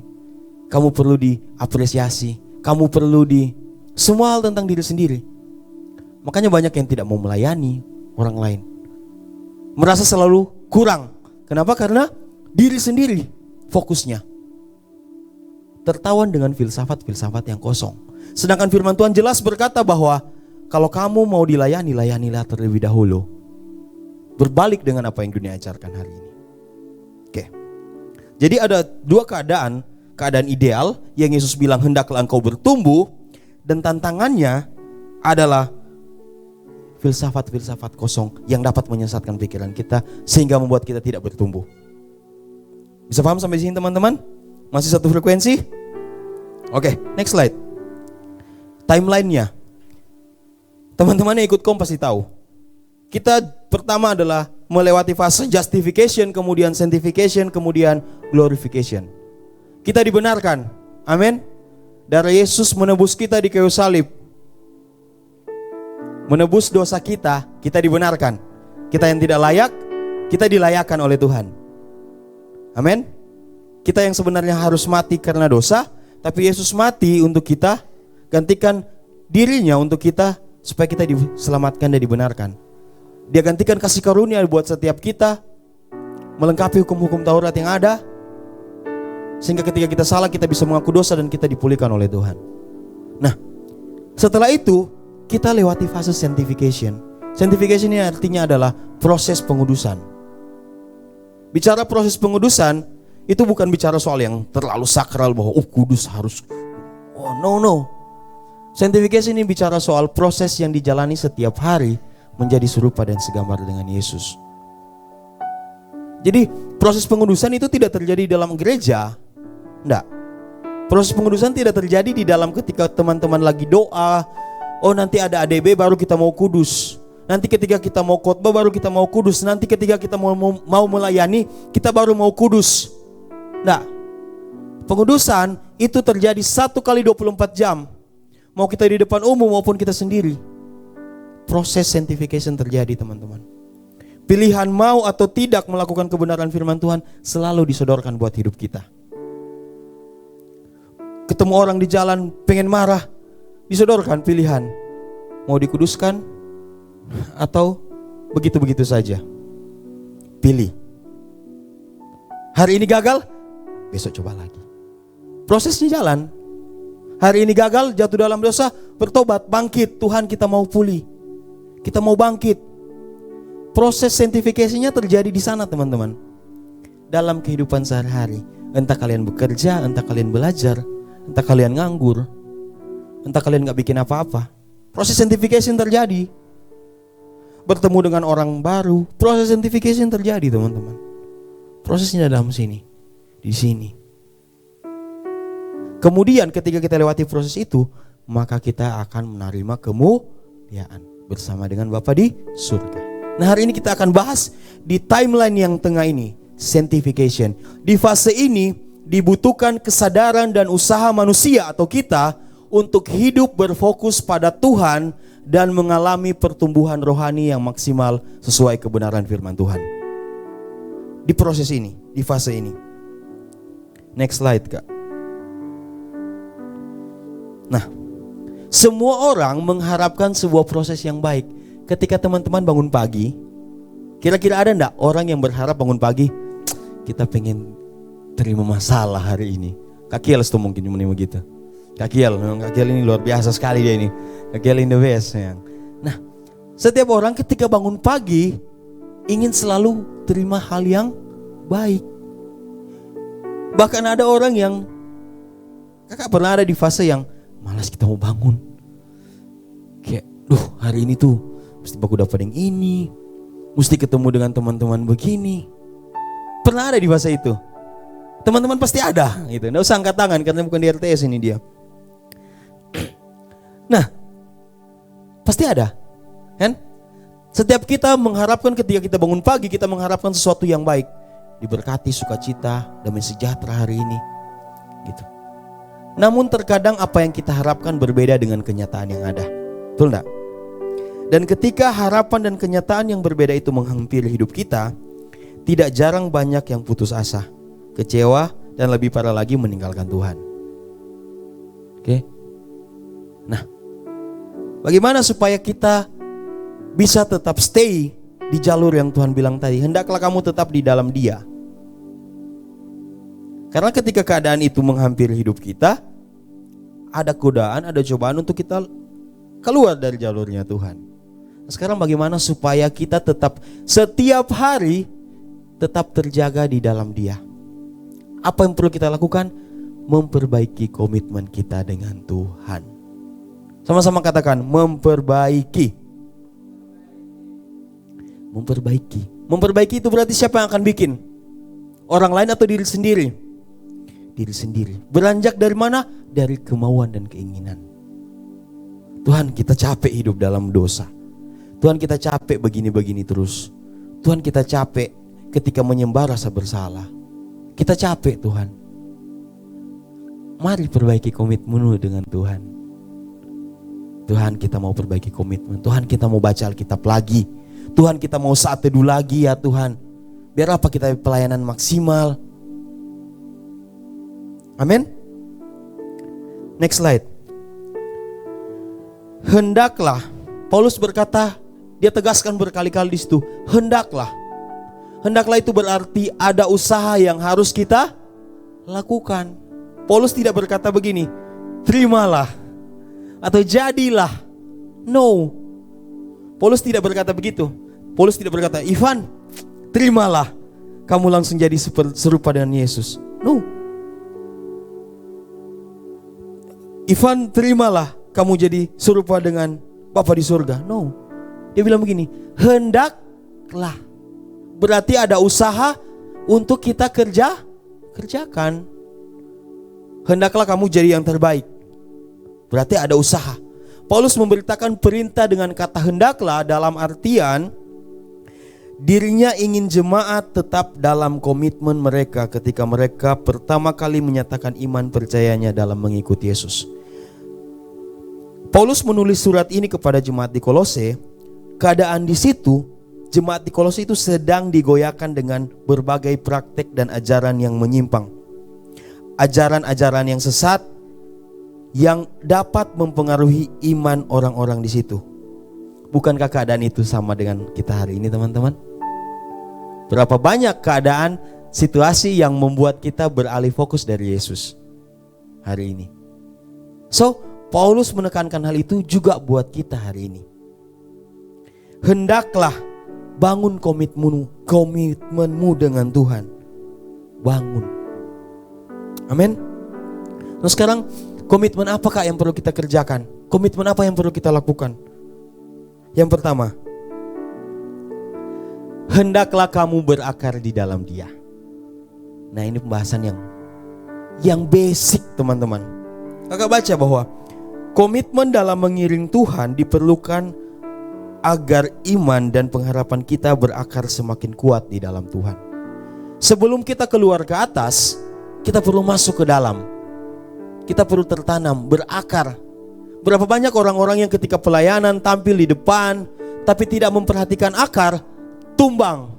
kamu perlu diapresiasi, kamu perlu semua hal tentang diri sendiri. Makanya banyak yang tidak mau melayani orang lain, merasa selalu kurang. Kenapa? Karena diri sendiri fokusnya. Tertawan dengan filsafat-filsafat yang kosong. Sedangkan firman Tuhan jelas berkata bahwa kalau kamu mau dilayani, layanilah terlebih dahulu. Berbalik dengan apa yang dunia ajarkan hari ini. Oke. Jadi ada dua keadaan. Keadaan ideal yang Yesus bilang hendaklah engkau bertumbuh, dan tantangannya adalah filsafat-filsafat kosong yang dapat menyesatkan pikiran kita sehingga membuat kita tidak bertumbuh. Bisa paham sampai sini teman-teman? Masih satu frekuensi? Oke, next slide. Timeline-nya. Teman-teman yang ikut kom pasti tahu. Kita pertama adalah melewati fase justification, kemudian sanctification, kemudian glorification. Kita dibenarkan. Amin. Darah Yesus menebus kita di kayu salib. Menebus dosa kita, kita dibenarkan. Kita yang tidak layak, kita dilayakkan oleh Tuhan. Amin. Kita yang sebenarnya harus mati karena dosa, tapi Yesus mati untuk kita, gantikan dirinya untuk kita, supaya kita diselamatkan dan dibenarkan. Dia gantikan kasih karunia buat setiap kita, melengkapi hukum-hukum Taurat yang ada, sehingga ketika kita salah kita bisa mengaku dosa dan kita dipulihkan oleh Tuhan. Nah, setelah itu kita lewati fase sanctification. Sanctification ini artinya adalah proses pengudusan. Bicara proses pengudusan, itu bukan bicara soal yang terlalu sakral bahwa kudus harus. No. Sanctification ini bicara soal proses yang dijalani setiap hari menjadi serupa dan segambar dengan Yesus. Jadi proses pengudusan itu tidak terjadi dalam gereja. Enggak. Proses pengudusan tidak terjadi di dalam ketika teman-teman lagi doa. Nanti ada ADB baru kita mau kudus. Nanti ketika kita mau khotbah baru kita mau kudus. Nanti ketika kita mau melayani kita baru mau kudus. Enggak. Pengudusan itu terjadi 1 kali 24 jam. Mau kita di depan umum maupun kita sendiri. Proses sanctification terjadi teman-teman. Pilihan mau atau tidak melakukan kebenaran firman Tuhan selalu disodorkan buat hidup kita. Ketemu orang di jalan pengen marah, disodorkan pilihan. Mau dikuduskan atau begitu-begitu saja. Pilih. Hari ini gagal, besok coba lagi. Prosesnya jalan. Hari ini gagal, jatuh dalam dosa, bertobat, bangkit. Tuhan, kita mau pulih, kita mau bangkit. Proses sanctification-nya terjadi di sana teman-teman. Dalam kehidupan sehari-hari. Entah kalian bekerja, entah kalian belajar, entah kalian nganggur, entah kalian gak bikin apa-apa. Proses sanctification terjadi. Bertemu dengan orang baru, proses sanctification terjadi teman-teman. Prosesnya dalam sini, di sini. Kemudian ketika kita lewati proses itu, maka kita akan menerima kemuliaan bersama dengan Bapa di surga. Nah, hari ini kita akan bahas di timeline yang tengah ini, sanctification. Di fase ini dibutuhkan kesadaran dan usaha manusia atau kita untuk hidup berfokus pada Tuhan dan mengalami pertumbuhan rohani yang maksimal sesuai kebenaran firman Tuhan. Di proses ini, di fase ini. Next slide, Kak. Nah, semua orang mengharapkan sebuah proses yang baik. Ketika teman-teman bangun pagi, kira-kira ada enggak orang yang berharap bangun pagi, kita pengen terima masalah hari ini? Kak Kiel tuh mungkin cuma begitu. Kak Kiel ini luar biasa sekali dia ini. Kak Kiel in the best sayang. Nah, setiap orang ketika bangun pagi ingin selalu terima hal yang baik. Bahkan ada orang yang, kakak pernah ada di fase yang malas kita mau bangun. Kayak, hari ini tuh mesti aku dapat yang ini, mesti ketemu dengan teman-teman begini. Pernah ada di fase itu? Teman-teman pasti ada gitu. Nggak usah angkat tangan karena bukan di RTS ini dia. Nah, pasti ada, kan? Setiap kita mengharapkan ketika kita bangun pagi, kita mengharapkan sesuatu yang baik. Diberkati, sukacita, damai sejahtera hari ini gitu. Namun terkadang apa yang kita harapkan berbeda dengan kenyataan yang ada. Betul enggak? Dan ketika harapan dan kenyataan yang berbeda itu menghampiri hidup kita, tidak jarang banyak yang putus asa, kecewa, dan lebih parah lagi meninggalkan Tuhan. Oke. Nah, bagaimana supaya kita bisa tetap stay di jalur yang Tuhan bilang tadi? Hendaklah kamu tetap di dalam Dia. Karena ketika keadaan itu menghampiri hidup kita, ada godaan, ada cobaan untuk kita keluar dari jalurnya Tuhan. Sekarang bagaimana supaya kita tetap setiap hari tetap terjaga di dalam Dia? Apa yang perlu kita lakukan? Memperbaiki komitmen kita dengan Tuhan. Sama-sama katakan, memperbaiki. Memperbaiki. Memperbaiki itu berarti siapa yang akan bikin? Orang lain atau diri sendiri? Diri sendiri. Beranjak dari mana? Dari kemauan dan keinginan. Tuhan, kita capek hidup dalam dosa. Tuhan, kita capek begini-begini terus. Tuhan, kita capek ketika menyembah rasa bersalah. Kita capek Tuhan. Mari perbaiki komitmenmu dengan Tuhan. Tuhan, kita mau perbaiki komitmen. Tuhan, kita mau baca Alkitab lagi. Tuhan, kita mau saat teduh lagi ya Tuhan. Biar apa kita pelayanan maksimal. Amin. Next slide. Hendaklah, Paulus berkata, dia tegaskan berkali-kali di situ, hendaklah. Hendaklah itu berarti ada usaha yang harus kita lakukan. Paulus tidak berkata begini, terimalah atau jadilah. No. Paulus tidak berkata begitu. Paulus tidak berkata, Ivan, terimalah, kamu langsung jadi serupa dengan Yesus. No. Ivan, terimalah, kamu jadi serupa dengan Bapa di surga. No. Dia bilang begini, hendaklah. Berarti ada usaha untuk kita kerjakan. Hendaklah kamu jadi yang terbaik. Berarti ada usaha. Paulus memberitakan perintah dengan kata hendaklah dalam artian dirinya ingin jemaat tetap dalam komitmen mereka ketika mereka pertama kali menyatakan iman percayanya dalam mengikuti Yesus. Paulus menulis surat ini kepada jemaat di Kolose. Keadaan di situ, jemaat di Kolose itu sedang digoyahkan dengan berbagai praktek dan ajaran yang menyimpang. Ajaran-ajaran yang sesat yang dapat mempengaruhi iman orang-orang di situ. Bukankah keadaan itu sama dengan kita hari ini, teman-teman? Berapa banyak keadaan, situasi yang membuat kita beralih fokus dari Yesus hari ini. So, Paulus menekankan hal itu juga buat kita hari ini. Hendaklah bangun komitmenmu dengan Tuhan. Bangun. Amin. Nah sekarang, komitmen apakah yang perlu kita kerjakan? Komitmen apa yang perlu kita lakukan? Yang pertama, hendaklah kamu berakar di dalam Dia. Nah ini pembahasan yang basic, teman-teman. Kakak baca bahwa komitmen dalam mengiring Tuhan diperlukan agar iman dan pengharapan kita berakar semakin kuat di dalam Tuhan. Sebelum kita keluar ke atas, kita perlu masuk ke dalam. Kita perlu tertanam, berakar. Berapa banyak orang-orang yang ketika pelayanan tampil di depan, tapi tidak memperhatikan akar, tumbang.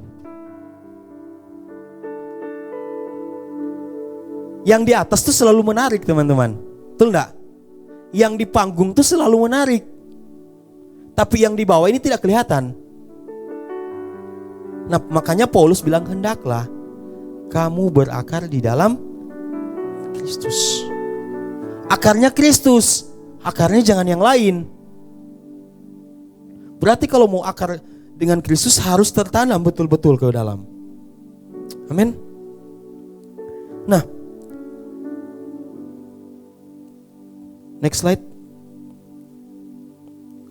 Yang di atas tuh selalu menarik, teman-teman. Betul enggak? Yang di panggung tuh selalu menarik. Tapi yang di bawah ini tidak kelihatan. Nah, makanya Paulus bilang hendaklah kamu berakar di dalam Kristus. Akarnya Kristus. Akarnya jangan yang lain. Berarti kalau mau akar dengan Kristus harus tertanam betul-betul ke dalam. Amin. Nah, next slide.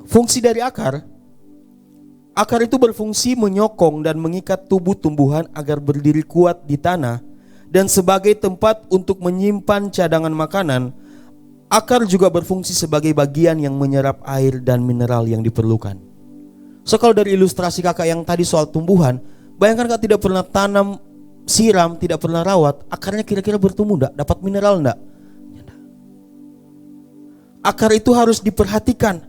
Fungsi dari akar Akar itu berfungsi menyokong dan mengikat tubuh tumbuhan agar berdiri kuat di tanah. Dan sebagai tempat untuk menyimpan cadangan makanan, akar juga berfungsi sebagai bagian yang menyerap air dan mineral yang diperlukan. So kalau dari ilustrasi kakak yang tadi soal tumbuhan, bayangkan kakak tidak pernah tanam, siram, tidak pernah rawat, akarnya kira-kira bertumbuh enggak? Dapat mineral enggak? Akar itu harus diperhatikan,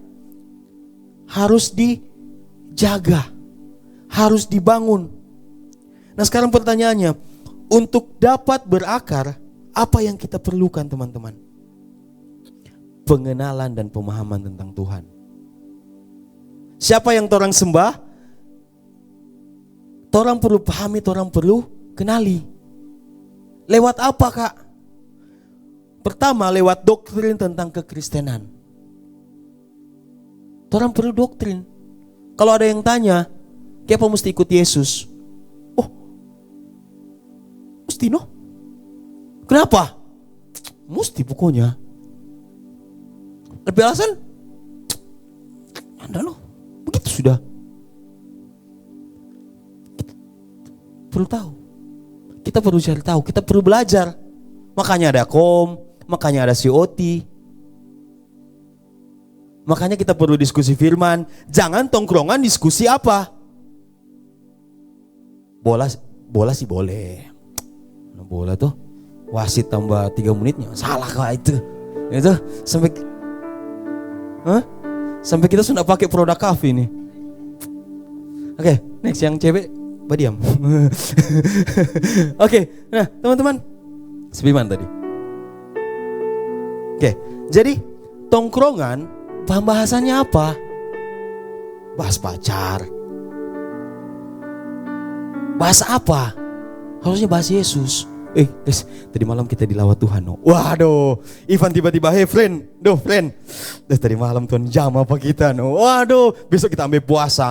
harus dijaga, harus dibangun. Nah sekarang pertanyaannya, untuk dapat berakar, apa yang kita perlukan teman-teman? Pengenalan dan pemahaman tentang Tuhan. Siapa yang torang sembah? Torang perlu pahami, torang perlu kenali. Lewat apa kak? Pertama lewat doktrin tentang kekristenan. Torang perlu doktrin. Kalau ada yang tanya, kenapa mesti ikut Yesus? Oh, mesti no? Kenapa? Mesti pokoknya. Lebih alasan? Anda loh, begitu sudah. Perlu tahu. Kita perlu cari tahu, kita perlu belajar. Makanya ada makanya ada COT. Makanya kita perlu diskusi firman. Jangan tongkrongan diskusi apa? Bola sih boleh. Bola tuh wasit tambah 3 menitnya. Salah kah itu? Itu sampai kita sudah pakai produk kafe ini. Oke, next yang cewek diam. Oke, nah teman-teman, sepiman tadi. Oke, jadi tongkrongan pembahasannya apa? Bahas pacar. Bahas apa? Harusnya bahas Yesus. Guys, tadi malam kita dilawat Tuhan. No. Waduh, Ivan tiba-tiba, hey friend, friend. Tadi malam Tuhan jam apa kita? No. Waduh, besok kita ambil puasa.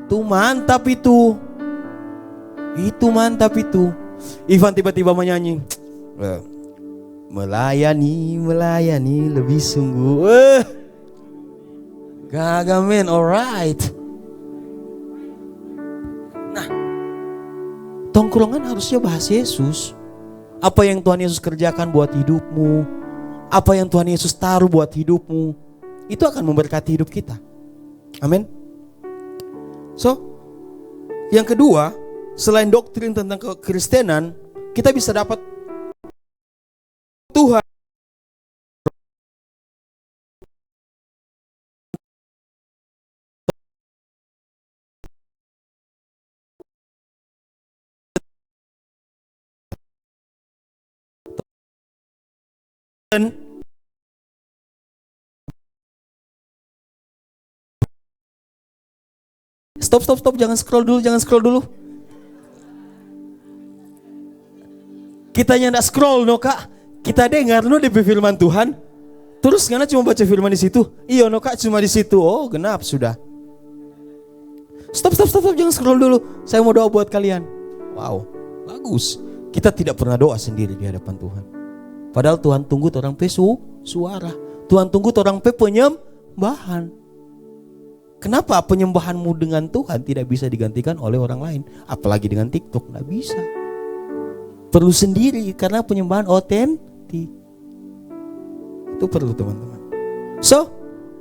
Itu mantap itu. Itu mantap itu. Ivan tiba-tiba menyanyi. Melayani lebih sungguh. Gagal men, alright. Nah, tongkrongan harusnya bahas Yesus. Apa yang Tuhan Yesus kerjakan buat hidupmu, apa yang Tuhan Yesus taruh buat hidupmu, itu akan memberkati hidup kita. Amin. So, yang kedua, selain doktrin tentang kekristenan, kita bisa dapat Tuhan Stop, jangan scroll dulu. Kita nggak scroll no kak, kita dengar no di firman Tuhan. Terus karena cuma baca firman di situ, iya no kak cuma di situ. Oh genap sudah. Stop, jangan scroll dulu. Saya mau doa buat kalian. Wow, bagus. Kita tidak pernah doa sendiri di hadapan Tuhan. Padahal Tuhan tunggu orang suara. Tuhan tunggu orang penyembahan. Kenapa penyembahanmu dengan Tuhan tidak bisa digantikan oleh orang lain? Apalagi dengan TikTok, tidak bisa. Perlu sendiri karena penyembahan otentik. Itu perlu teman-teman. So,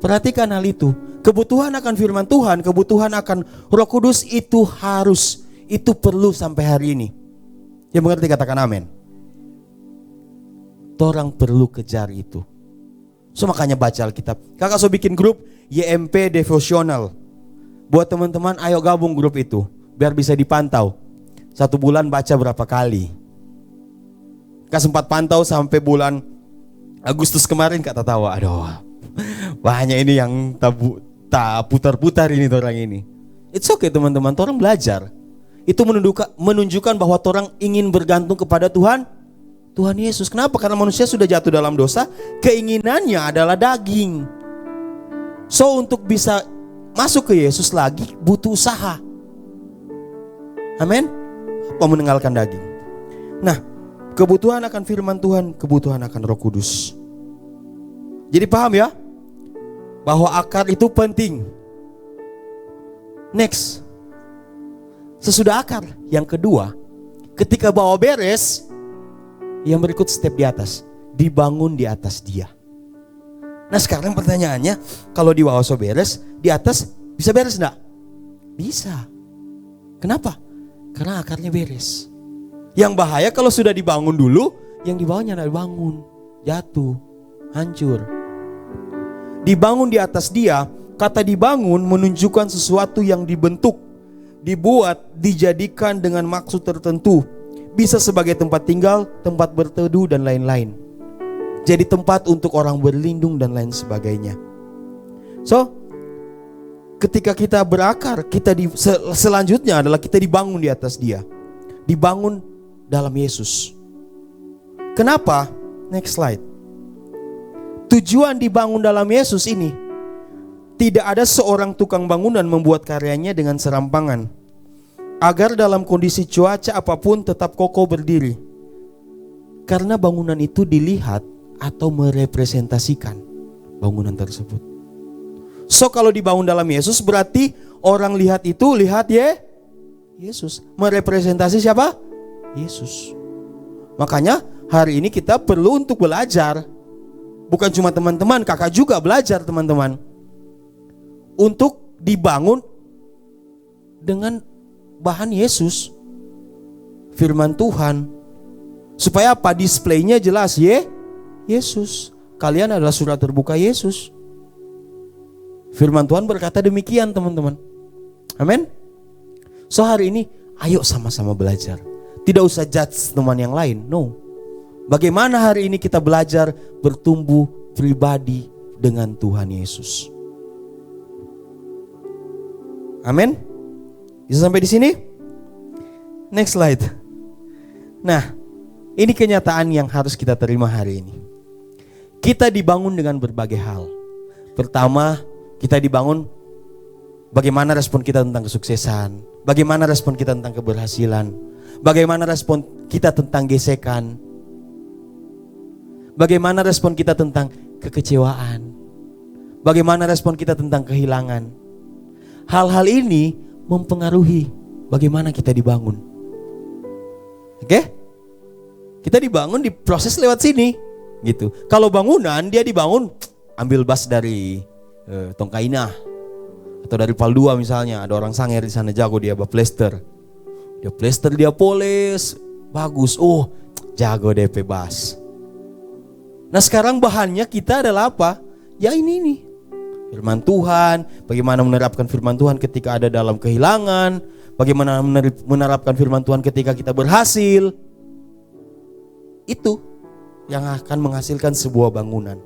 perhatikan hal itu. Kebutuhan akan firman Tuhan, kebutuhan akan Roh Kudus itu harus, itu perlu sampai hari ini. Yang mengerti katakan amin. Orang perlu kejar itu. So makanya baca Alkitab. Kakak so bikin grup YMP Devotional. Buat teman-teman ayo gabung grup itu biar bisa dipantau. 1 bulan baca berapa kali. Kak sempat pantau sampai bulan Agustus kemarin kak tahu. Aduh, banyak ini yang tak putar-putar ini orang ini. It's okay teman-teman, orang belajar. Itu menunjukkan bahwa orang ingin bergantung kepada Tuhan Yesus. Kenapa? Karena manusia sudah jatuh dalam dosa. Keinginannya adalah daging. So untuk bisa masuk ke Yesus lagi butuh usaha. Amin. Apa meninggalkan daging. Nah, kebutuhan akan firman Tuhan, kebutuhan akan Roh Kudus. Jadi paham ya? Bahwa akar itu penting. Next. Sesudah akar, yang kedua, ketika bawa beres, yang berikut step di atas, dibangun di atas dia. Nah sekarang pertanyaannya, kalau di bawah so beres, di atas bisa beres enggak? Bisa. Kenapa? Karena akarnya beres. Yang bahaya kalau sudah dibangun dulu, yang di bawahnya enggak dibangun, jatuh, hancur. Dibangun di atas dia, kata dibangun menunjukkan sesuatu yang dibentuk, dibuat, dijadikan dengan maksud tertentu. Bisa sebagai tempat tinggal, tempat berteduh dan lain-lain. Jadi tempat untuk orang berlindung dan lain sebagainya. So, ketika kita berakar, selanjutnya adalah kita dibangun di atas dia. Dibangun dalam Yesus. Kenapa? Next slide. Tujuan dibangun dalam Yesus ini, tidak ada seorang tukang bangunan membuat karyanya dengan serampangan, agar dalam kondisi cuaca apapun tetap kokoh berdiri. Karena bangunan itu dilihat atau merepresentasikan bangunan tersebut. So kalau dibangun dalam Yesus berarti orang lihat itu, lihat Yesus. Merepresentasi siapa? Yesus. Makanya hari ini kita perlu untuk belajar. Bukan cuma teman-teman, kakak juga belajar teman-teman. Untuk dibangun dengan bahan Yesus, firman Tuhan, supaya apa? Displaynya jelas Yesus. Kalian adalah surat terbuka Yesus. Firman Tuhan berkata demikian teman-teman. Amin. So hari ini ayo sama-sama belajar. Tidak usah judge teman yang lain. No. Bagaimana hari ini kita belajar bertumbuh pribadi dengan Tuhan Yesus. Amin. Bisa sampai di sini? Next slide. Nah, ini kenyataan yang harus kita terima hari ini. Kita dibangun dengan berbagai hal. Pertama, kita dibangun bagaimana respon kita tentang kesuksesan, bagaimana respon kita tentang keberhasilan, bagaimana respon kita tentang gesekan, bagaimana respon kita tentang kekecewaan, bagaimana respon kita tentang kehilangan. Hal-hal ini mempengaruhi bagaimana kita dibangun. Oke? Kita dibangun diproses lewat sini gitu. Kalau bangunan dia dibangun ambil bas dari Tongkaina atau dari Pal 2 misalnya, ada orang Sanger di sana jago dia plester. Dia plester, dia poles, bagus. Oh, jago DP bas. Nah, sekarang bahannya kita adalah apa? Ya ini nih. Firman Tuhan, bagaimana menerapkan firman Tuhan ketika ada dalam kehilangan, bagaimana menerapkan firman Tuhan ketika kita berhasil. Itu yang akan menghasilkan sebuah bangunan.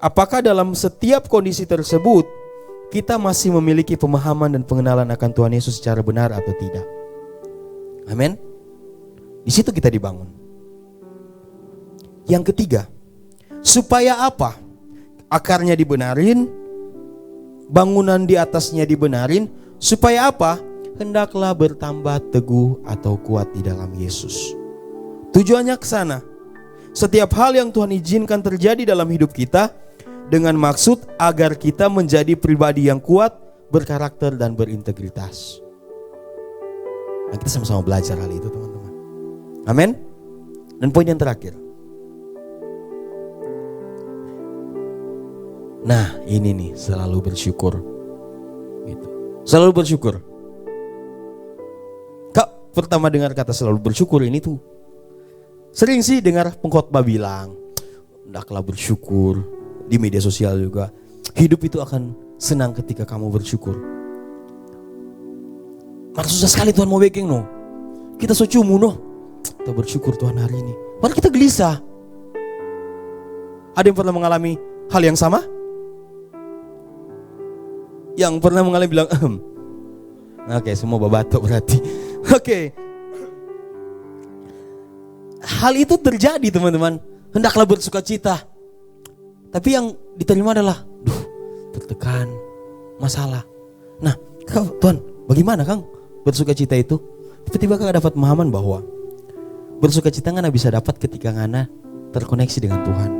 Apakah dalam setiap kondisi tersebut kita masih memiliki pemahaman dan pengenalan akan Tuhan Yesus secara benar atau tidak? Amin. Di situ kita dibangun. Yang ketiga, supaya apa? Akarnya dibenarin, bangunan di atasnya dibenarin, supaya apa? Hendaklah bertambah teguh atau kuat di dalam Yesus. Tujuannya ke sana. Setiap hal yang Tuhan izinkan terjadi dalam hidup kita dengan maksud agar kita menjadi pribadi yang kuat, berkarakter dan berintegritas. Nah, kita sama-sama belajar hal itu teman-teman. Amin. Dan poin yang terakhir. Nah ini nih, selalu bersyukur gitu. Selalu bersyukur. Kak pertama dengar kata selalu bersyukur ini tuh sering sih dengar pengkhotbah bilang, hendaklah bersyukur. Di media sosial juga, hidup itu akan senang ketika kamu bersyukur. Maka susah sekali Tuhan mau baking no. Kita so cumu no. Kita bersyukur Tuhan hari ini. Padahal kita gelisah. Ada yang pernah mengalami hal yang sama? Yang pernah mengalami bilang Oke, semua babatok berarti. Oke. Hal itu terjadi teman-teman. Hendaklah bersukacita. Tapi yang diterima adalah tertekan, masalah. Nah, Tuhan, bagaimana Kang bersukacita itu? Tiba-tiba Kang dapat pemahaman bahwa bersukacita Ngana bisa dapat ketika Ngana terkoneksi dengan Tuhan.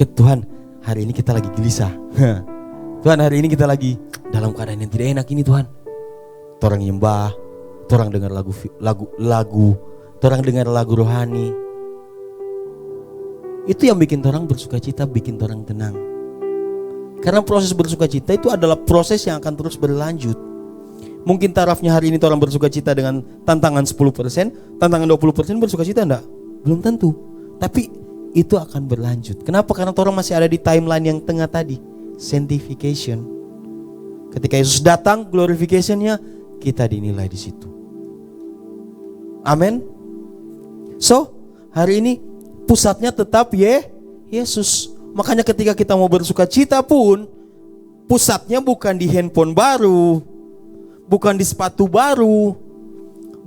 Tuhan, hari ini kita lagi gelisah. Tuhan, hari ini kita lagi dalam keadaan yang tidak enak ini Tuhan. Torang nyembah, torang dengar lagu, torang dengar lagu rohani. Itu yang bikin torang bersuka cita, bikin torang tenang. Karena proses bersuka cita itu adalah proses yang akan terus berlanjut. Mungkin tarafnya hari ini orang bersuka cita dengan tantangan 10%, tantangan 20% bersuka cita enggak? Belum tentu. Tapi itu akan berlanjut. Kenapa? Karena orang masih ada di timeline yang tengah tadi, sanctification. Ketika Yesus datang, glorification-nya, kita dinilai di situ. Amin. So, hari ini pusatnya tetap Yesus. Makanya ketika kita mau bersuka cita pun, pusatnya bukan di handphone baru, bukan di sepatu baru,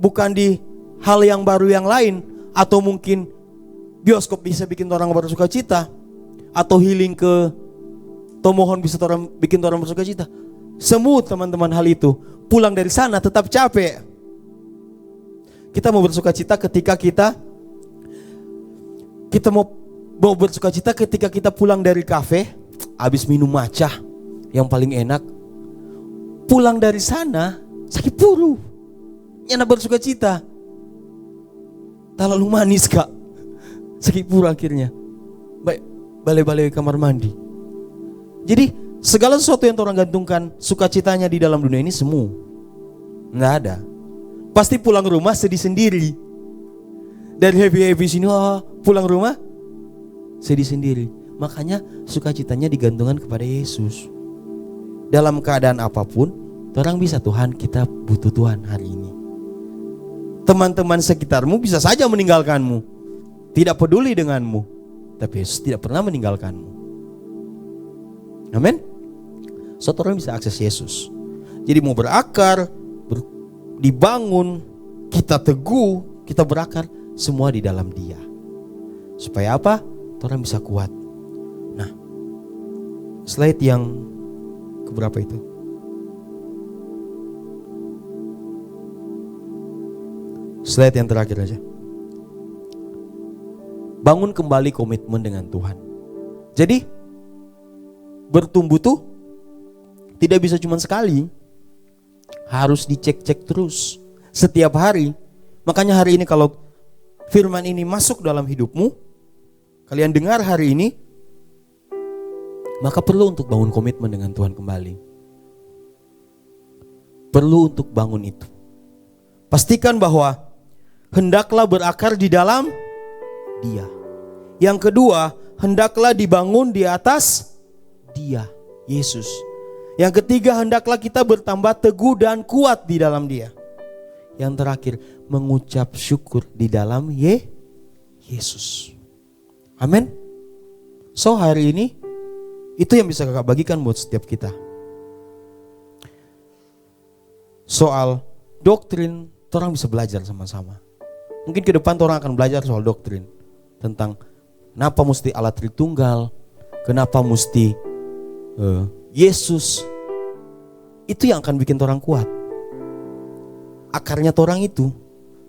bukan di hal yang baru yang lain, atau mungkin bioskop bisa bikin orang bersuka cita, atau healing ke tomohon bisa bikin orang bersuka cita. Semua teman-teman hal itu pulang dari sana tetap capek. Kita mau bersuka cita ketika kita mau bersuka cita ketika kita pulang dari kafe, habis minum matcha yang paling enak. Pulang dari sana sakit puru, nyana bersuka cita. Terlalu manis kak, sakit puru akhirnya. Balik kamar mandi. Jadi segala sesuatu yang orang gantungkan sukacitanya di dalam dunia ini semua nggak ada. Pasti pulang rumah sedih sendiri. Dari happy sini, pulang rumah sedih sendiri. Makanya sukacitanya digantungkan kepada Yesus. Dalam keadaan apapun, orang bisa, Tuhan, kita butuh Tuhan hari ini. Teman-teman sekitarmu bisa saja meninggalkanmu, tidak peduli denganmu, tapi Yesus tidak pernah meninggalkanmu. Amin. So orang bisa akses Yesus. Jadi mau berakar, dibangun, kita teguh, kita berakar, semua di dalam Dia. Supaya apa? Orang bisa kuat. Nah, slide yang keberapa itu? Slide yang terakhir aja. Bangun kembali komitmen dengan Tuhan. Jadi bertumbuh tuh tidak bisa cuma sekali, harus dicek-cek terus setiap hari. Makanya hari ini kalau firman ini masuk dalam hidupmu, kalian dengar hari ini, maka perlu untuk bangun komitmen dengan Tuhan kembali. Perlu untuk bangun itu. Pastikan bahwa hendaklah berakar di dalam Dia. Yang kedua, hendaklah dibangun di atas Dia, Yesus. Yang ketiga, hendaklah kita bertambah teguh dan kuat di dalam Dia. Yang terakhir, mengucap syukur di dalam Yesus. Amin. So hari ini itu yang bisa kakak bagikan buat setiap kita. Soal doktrin, orang bisa belajar sama-sama. Mungkin ke depan orang akan belajar soal doktrin. Tentang kenapa mesti Allah Tritunggal, kenapa mesti Yesus. Itu yang akan bikin orang kuat. Akarnya orang itu.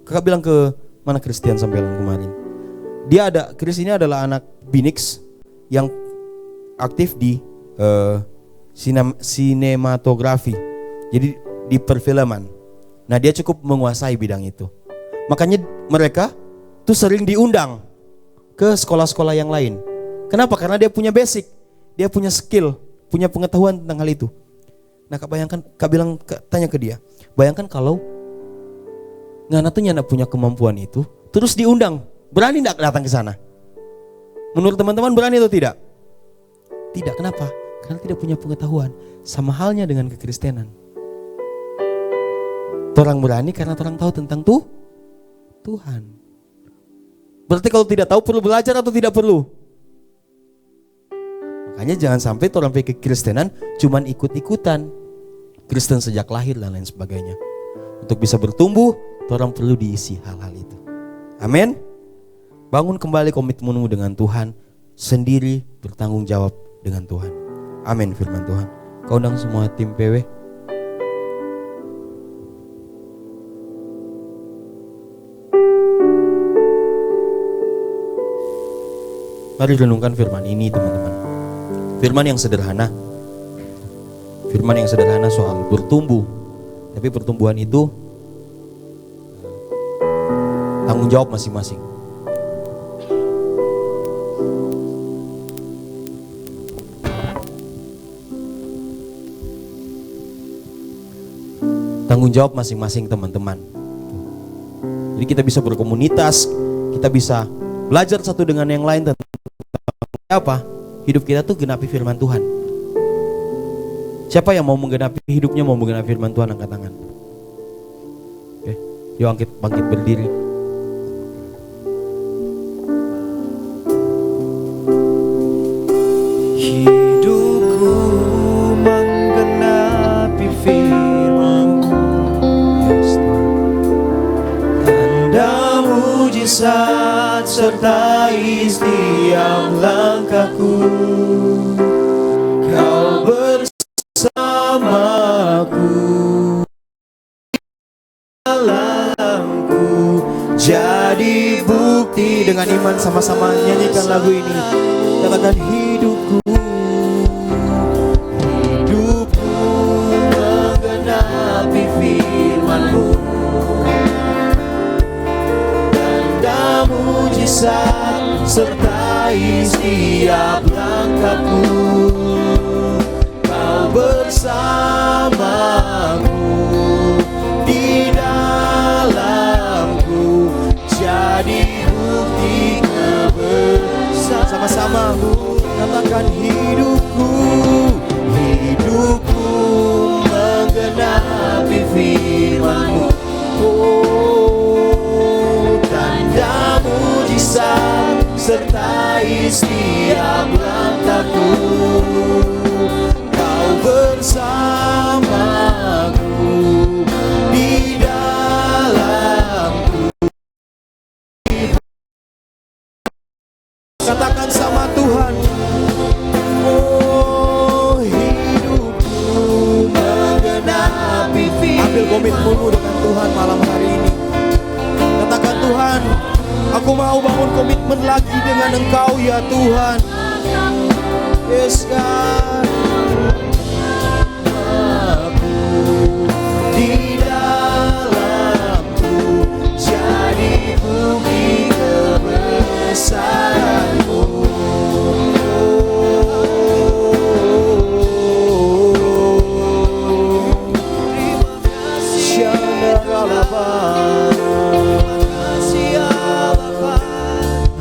Kakak bilang ke mana Christian sampai kemarin. Chris ini adalah anak Binix yang aktif di sinematografi. Jadi di perfilman. Nah dia cukup menguasai bidang itu. Makanya mereka tuh sering diundang ke sekolah-sekolah yang lain. Kenapa? Karena dia punya basic, dia punya skill, punya pengetahuan tentang hal itu. Nah tanya ke dia, bayangkan kalau Ngana tuh nyana punya kemampuan itu, terus diundang, berani enggak datang ke sana? Menurut teman-teman berani atau tidak? Tidak, kenapa? Karena tidak punya pengetahuan. Sama halnya dengan kekristenan. Orang berani karena orang tahu tentang Tuhan. Berarti kalau tidak tahu perlu belajar atau tidak perlu? Makanya jangan sampai orang pikir kekristenan cuman ikut-ikutan. Kristen sejak lahir dan lain sebagainya. Untuk bisa bertumbuh, orang perlu diisi hal-hal itu. Amin. Bangun kembali komitmenmu dengan Tuhan, sendiri bertanggung jawab dengan Tuhan. Amin firman Tuhan. Kau undang semua tim PW. Mari renungkan firman ini teman-teman. Firman yang sederhana, firman yang sederhana soal bertumbuh. Tapi pertumbuhan itu tanggung jawab masing-masing. Tanggung jawab masing-masing teman-teman. Jadi kita bisa berkomunitas, kita bisa belajar satu dengan yang lain tentang apa? Hidup kita tuh genapi firman Tuhan. Siapa yang mau menggenapi hidupnya, mau menggenapi firman Tuhan, angkat tangan. Oke, yuk bangkit berdiri. Hidupku menggenapi firman-Mu, yes, tanda mujizat sertai setiap langkahku. Kau bersamaku, dalamku jadi bukti. Dengan iman sama-sama nyanyikan lagu ini. Katakan hidupku menggenapi firman-Mu, tanda mujizat sertai setiap langkahku. Kau bersamaku, di dalamku jadi bukti kebesaran. Sama-sama katakan hidupku menggenapi firman-Mu, oh, tanda mujizat sertai setiap langkahku. Kau bersamaku, di dalamku. Katakan sama Tuhan, oh, hidupku menggenapi firman-Mu. Ambil komitmenmu dengan Tuhan malam hari ini. Katakan, Tuhan, aku mau bangun komitmen lagi dengan Engkau ya Tuhan. Yes God, aku di dalamku jadi bukti kebesaran-Mu.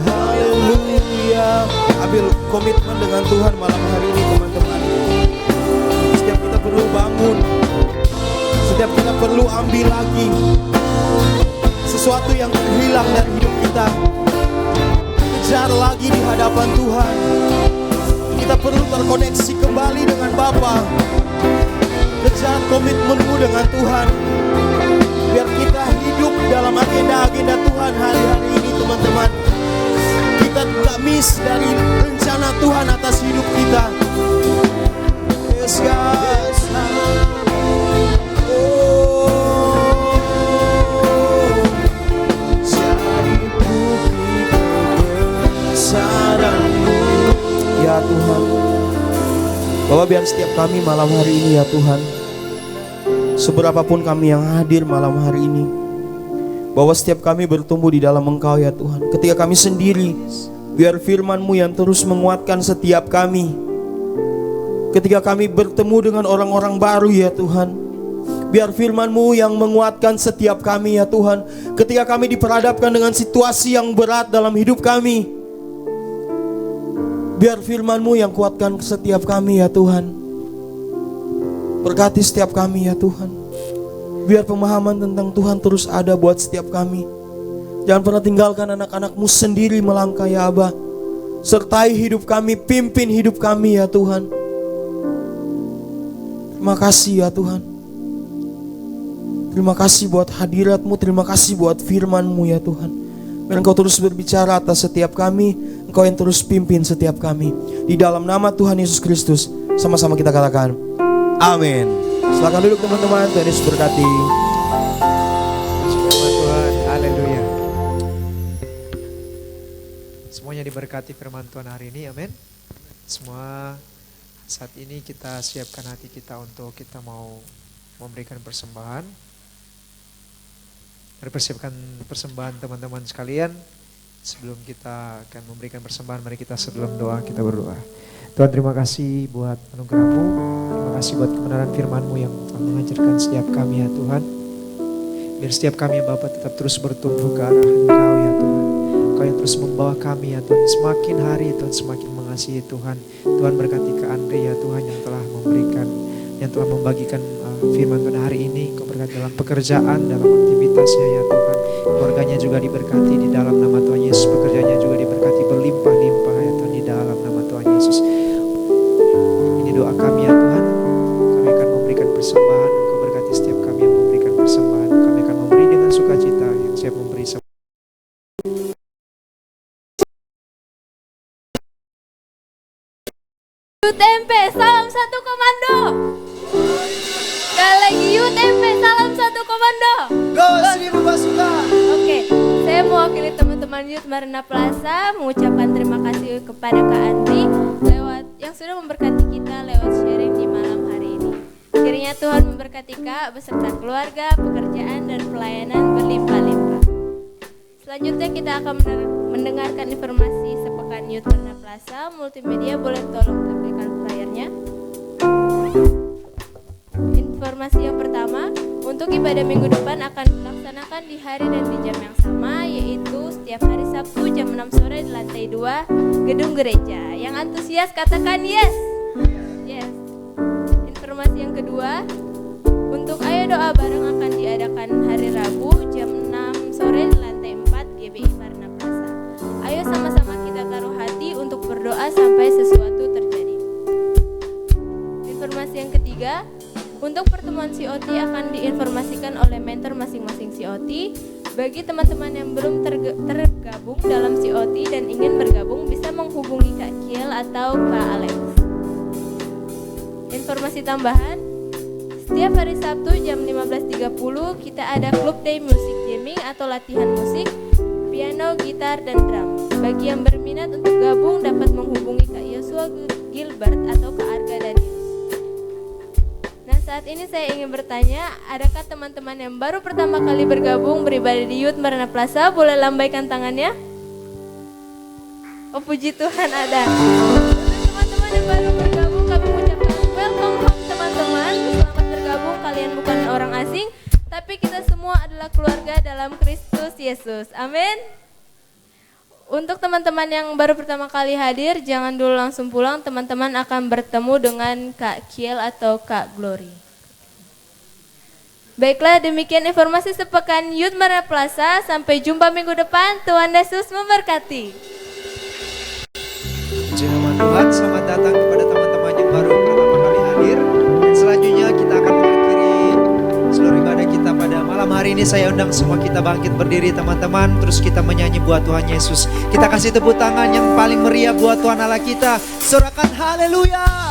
Haleluya. Ambil komitmen dengan Tuhan malam hari ini teman-teman. Setiap kita perlu bangun, setiap kita perlu ambil lagi sesuatu yang hilang dari hidup kita. Kejar lagi di hadapan Tuhan. Kita perlu terkoneksi kembali dengan Bapa. Kejar komitmenmu dengan Tuhan, biar kita hidup dalam agenda-agenda Tuhan hari-hari ini teman-teman. Kita tidak miss dari rencana Tuhan atas hidup kita. Yes guys. Oh, jadi bukti kebesaran-Mu ya Tuhan. Bapak, biar setiap kami malam hari ini ya Tuhan, seberapapun kami yang hadir malam hari ini, bahwa setiap kami bertumbuh di dalam Engkau ya Tuhan. Ketika kami sendiri, biar firman-Mu yang terus menguatkan setiap kami. Ketika kami bertemu dengan orang-orang baru ya Tuhan, biar firman-Mu yang menguatkan setiap kami ya Tuhan. Ketika kami diperhadapkan dengan situasi yang berat dalam hidup kami, biar firman-Mu yang kuatkan setiap kami ya Tuhan. Berkati setiap kami ya Tuhan. Biar pemahaman tentang Tuhan terus ada buat setiap kami. Jangan pernah tinggalkan anak-anak-Mu sendiri melangkah ya Abah. Sertai hidup kami, pimpin hidup kami ya Tuhan. Terima kasih ya Tuhan. Terima kasih buat hadirat-Mu, terima kasih buat firman-Mu ya Tuhan. Biar Engkau terus berbicara atas setiap kami, Engkau yang terus pimpin setiap kami. Di dalam nama Tuhan Yesus Kristus, sama-sama kita katakan amin. Silakan duduk teman-teman, Tuhan Yesus berkati. Tuhan, haleluya. Semuanya diberkati firman Tuhan hari ini, amin. Semua Saat ini kita siapkan hati kita untuk kita mau memberikan persembahan. Mari persiapkan persembahan teman-teman sekalian. Sebelum kita akan memberikan persembahan, mari kita sebelum doa kita berdoa. Tuhan, terima kasih buat anugerah-Mu. Terima kasih buat kebenaran firman-Mu yang telah mengajarkan setiap kami ya Tuhan. Biar setiap kami ya Bapa tetap terus bertumbuh ke arah Engkau ya Tuhan. Engkau yang terus membawa kami ya Tuhan. Semakin hari Tuhan semakin mengasihi Tuhan. Tuhan berkati ke Andre ya Tuhan yang telah memberikan, yang telah membagikan firman Tuhan hari ini. Engkau berkati dalam pekerjaan, dalam aktivitasnya ya Tuhan. Keluarganya juga diberkati di dalam nama Tuhan Yesus. Pekerjaannya juga diberkati berlimpah-limpah ya Tuhan di dalam nama Tuhan Yesus. Ini doa kami ya Tuhan. Kami akan memberikan persembahan. Engkau berkati setiap kami yang memberikan persembahan. Kami akan memberi dengan sukacita, yang siap memberi semua. UTMP, salam satu komando. Sekali lagi UTMP, salam satu komando. Go Seribu Pasukan. Oke, saya mewakili teman-teman Youth Marina Plaza mengucapkan terima kasih kepada Kak Andri yang sudah memberkati kita lewat sharing di malam hari ini. Kiranya Tuhan memberkati Kak beserta keluarga, pekerjaan dan pelayanan berlimpah-limpah. Selanjutnya kita akan mendengarkan informasi sepekan Youth Marina Plaza. Multimedia boleh tolong tampilkan flyernya. Informasi yang pertama, untuk ibadah minggu depan akan dilaksanakan di hari dan di jam yang sama, yaitu setiap hari Sabtu jam 6 sore di lantai 2 gedung gereja. Yang antusias katakan yes. Yes. Informasi yang kedua, untuk Ayo Doa Bareng akan diadakan hari Rabu jam 6 sore di lantai 4 GBI Marina Plaza. Ayo sama-sama kita taruh hati untuk berdoa sampai sesuatu terjadi. Informasi yang ketiga, untuk pertemuan COT akan diinformasikan oleh mentor masing-masing COT. Bagi teman-teman yang belum tergabung dalam COT dan ingin bergabung, bisa menghubungi Kak Kiel atau Kak Alex. Informasi tambahan, setiap hari Sabtu jam 15.30 kita ada Club Day Music Jamming atau latihan musik, piano, gitar, dan drum. Bagi yang berminat untuk gabung dapat menghubungi Kak Yosua Gilbert atau Kak Arga Danius. Nah, saat ini saya ingin bertanya, adakah teman-teman yang baru pertama kali bergabung beribadah di Youth Marina Plaza? Boleh lambaikan tangannya? Oh, puji Tuhan ada. Untuk teman-teman yang baru bergabung, kami mengucapkan welcome home teman-teman. Selamat bergabung, kalian bukan orang asing, tapi kita semua adalah keluarga dalam Kristus Yesus. Amin. Untuk teman-teman yang baru pertama kali hadir, jangan dulu langsung pulang, teman-teman akan bertemu dengan Kak Kiel atau Kak Glory. Baiklah, demikian informasi sepekan Youth Marina Plaza. Sampai jumpa minggu depan, Tuhan Yesus memberkati. Puji nama Tuhan, selamat datang kepada teman-teman yang baru pertama kali hadir. Dan selanjutnya kita akan mengakhiri seluruh ibadah kita pada malam hari ini. Saya undang semua kita bangkit berdiri teman-teman. Terus kita menyanyi buat Tuhan Yesus. Kita kasih tepuk tangan yang paling meriah buat Tuhan Allah kita. Sorakan haleluya.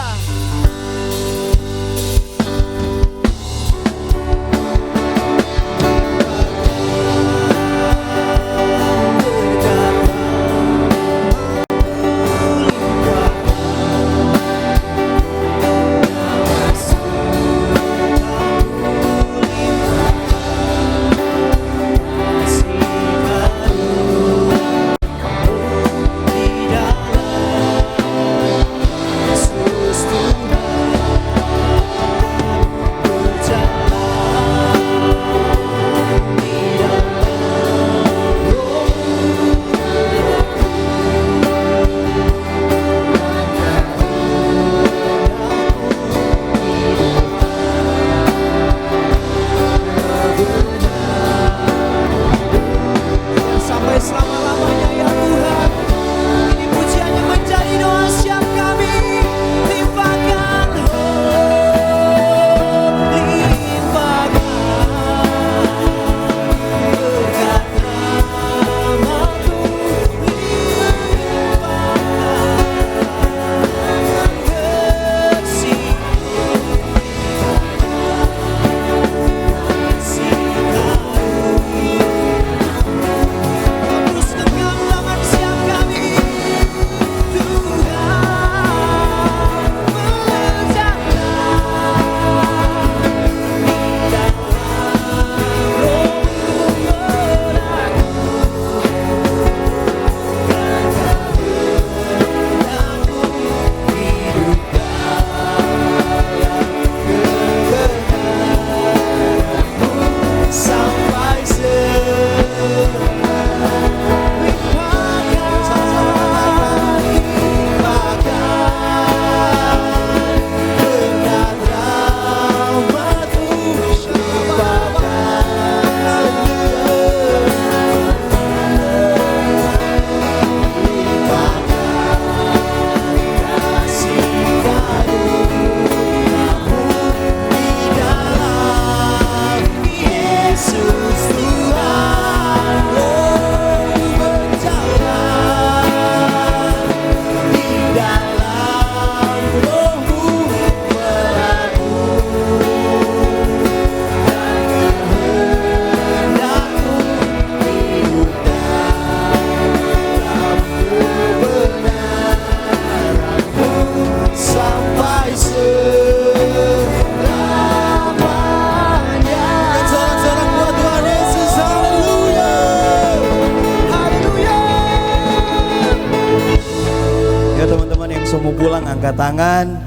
semua pulang angkat tangan.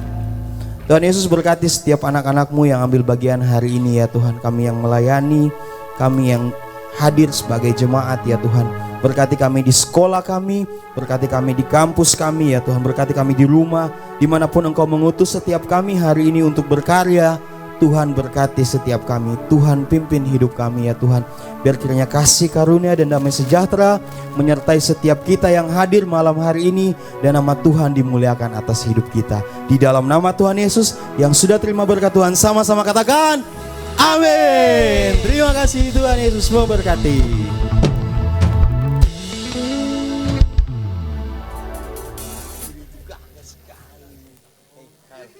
Tuhan Yesus berkati setiap anak-anak-Mu yang ambil bagian hari ini ya Tuhan. Kami yang melayani, kami yang hadir sebagai jemaat ya Tuhan. Berkati kami di sekolah kami, berkati kami di kampus kami ya Tuhan. Berkati kami di rumah, dimanapun Engkau mengutus setiap kami hari ini untuk berkarya. Tuhan berkati setiap kami, Tuhan pimpin hidup kami ya Tuhan. Biar kiranya kasih karunia dan damai sejahtera menyertai setiap kita yang hadir malam hari ini. Dan nama Tuhan dimuliakan atas hidup kita. Di dalam nama Tuhan Yesus yang sudah terima berkat Tuhan, sama-sama katakan amin. Terima kasih, Tuhan Yesus memberkati.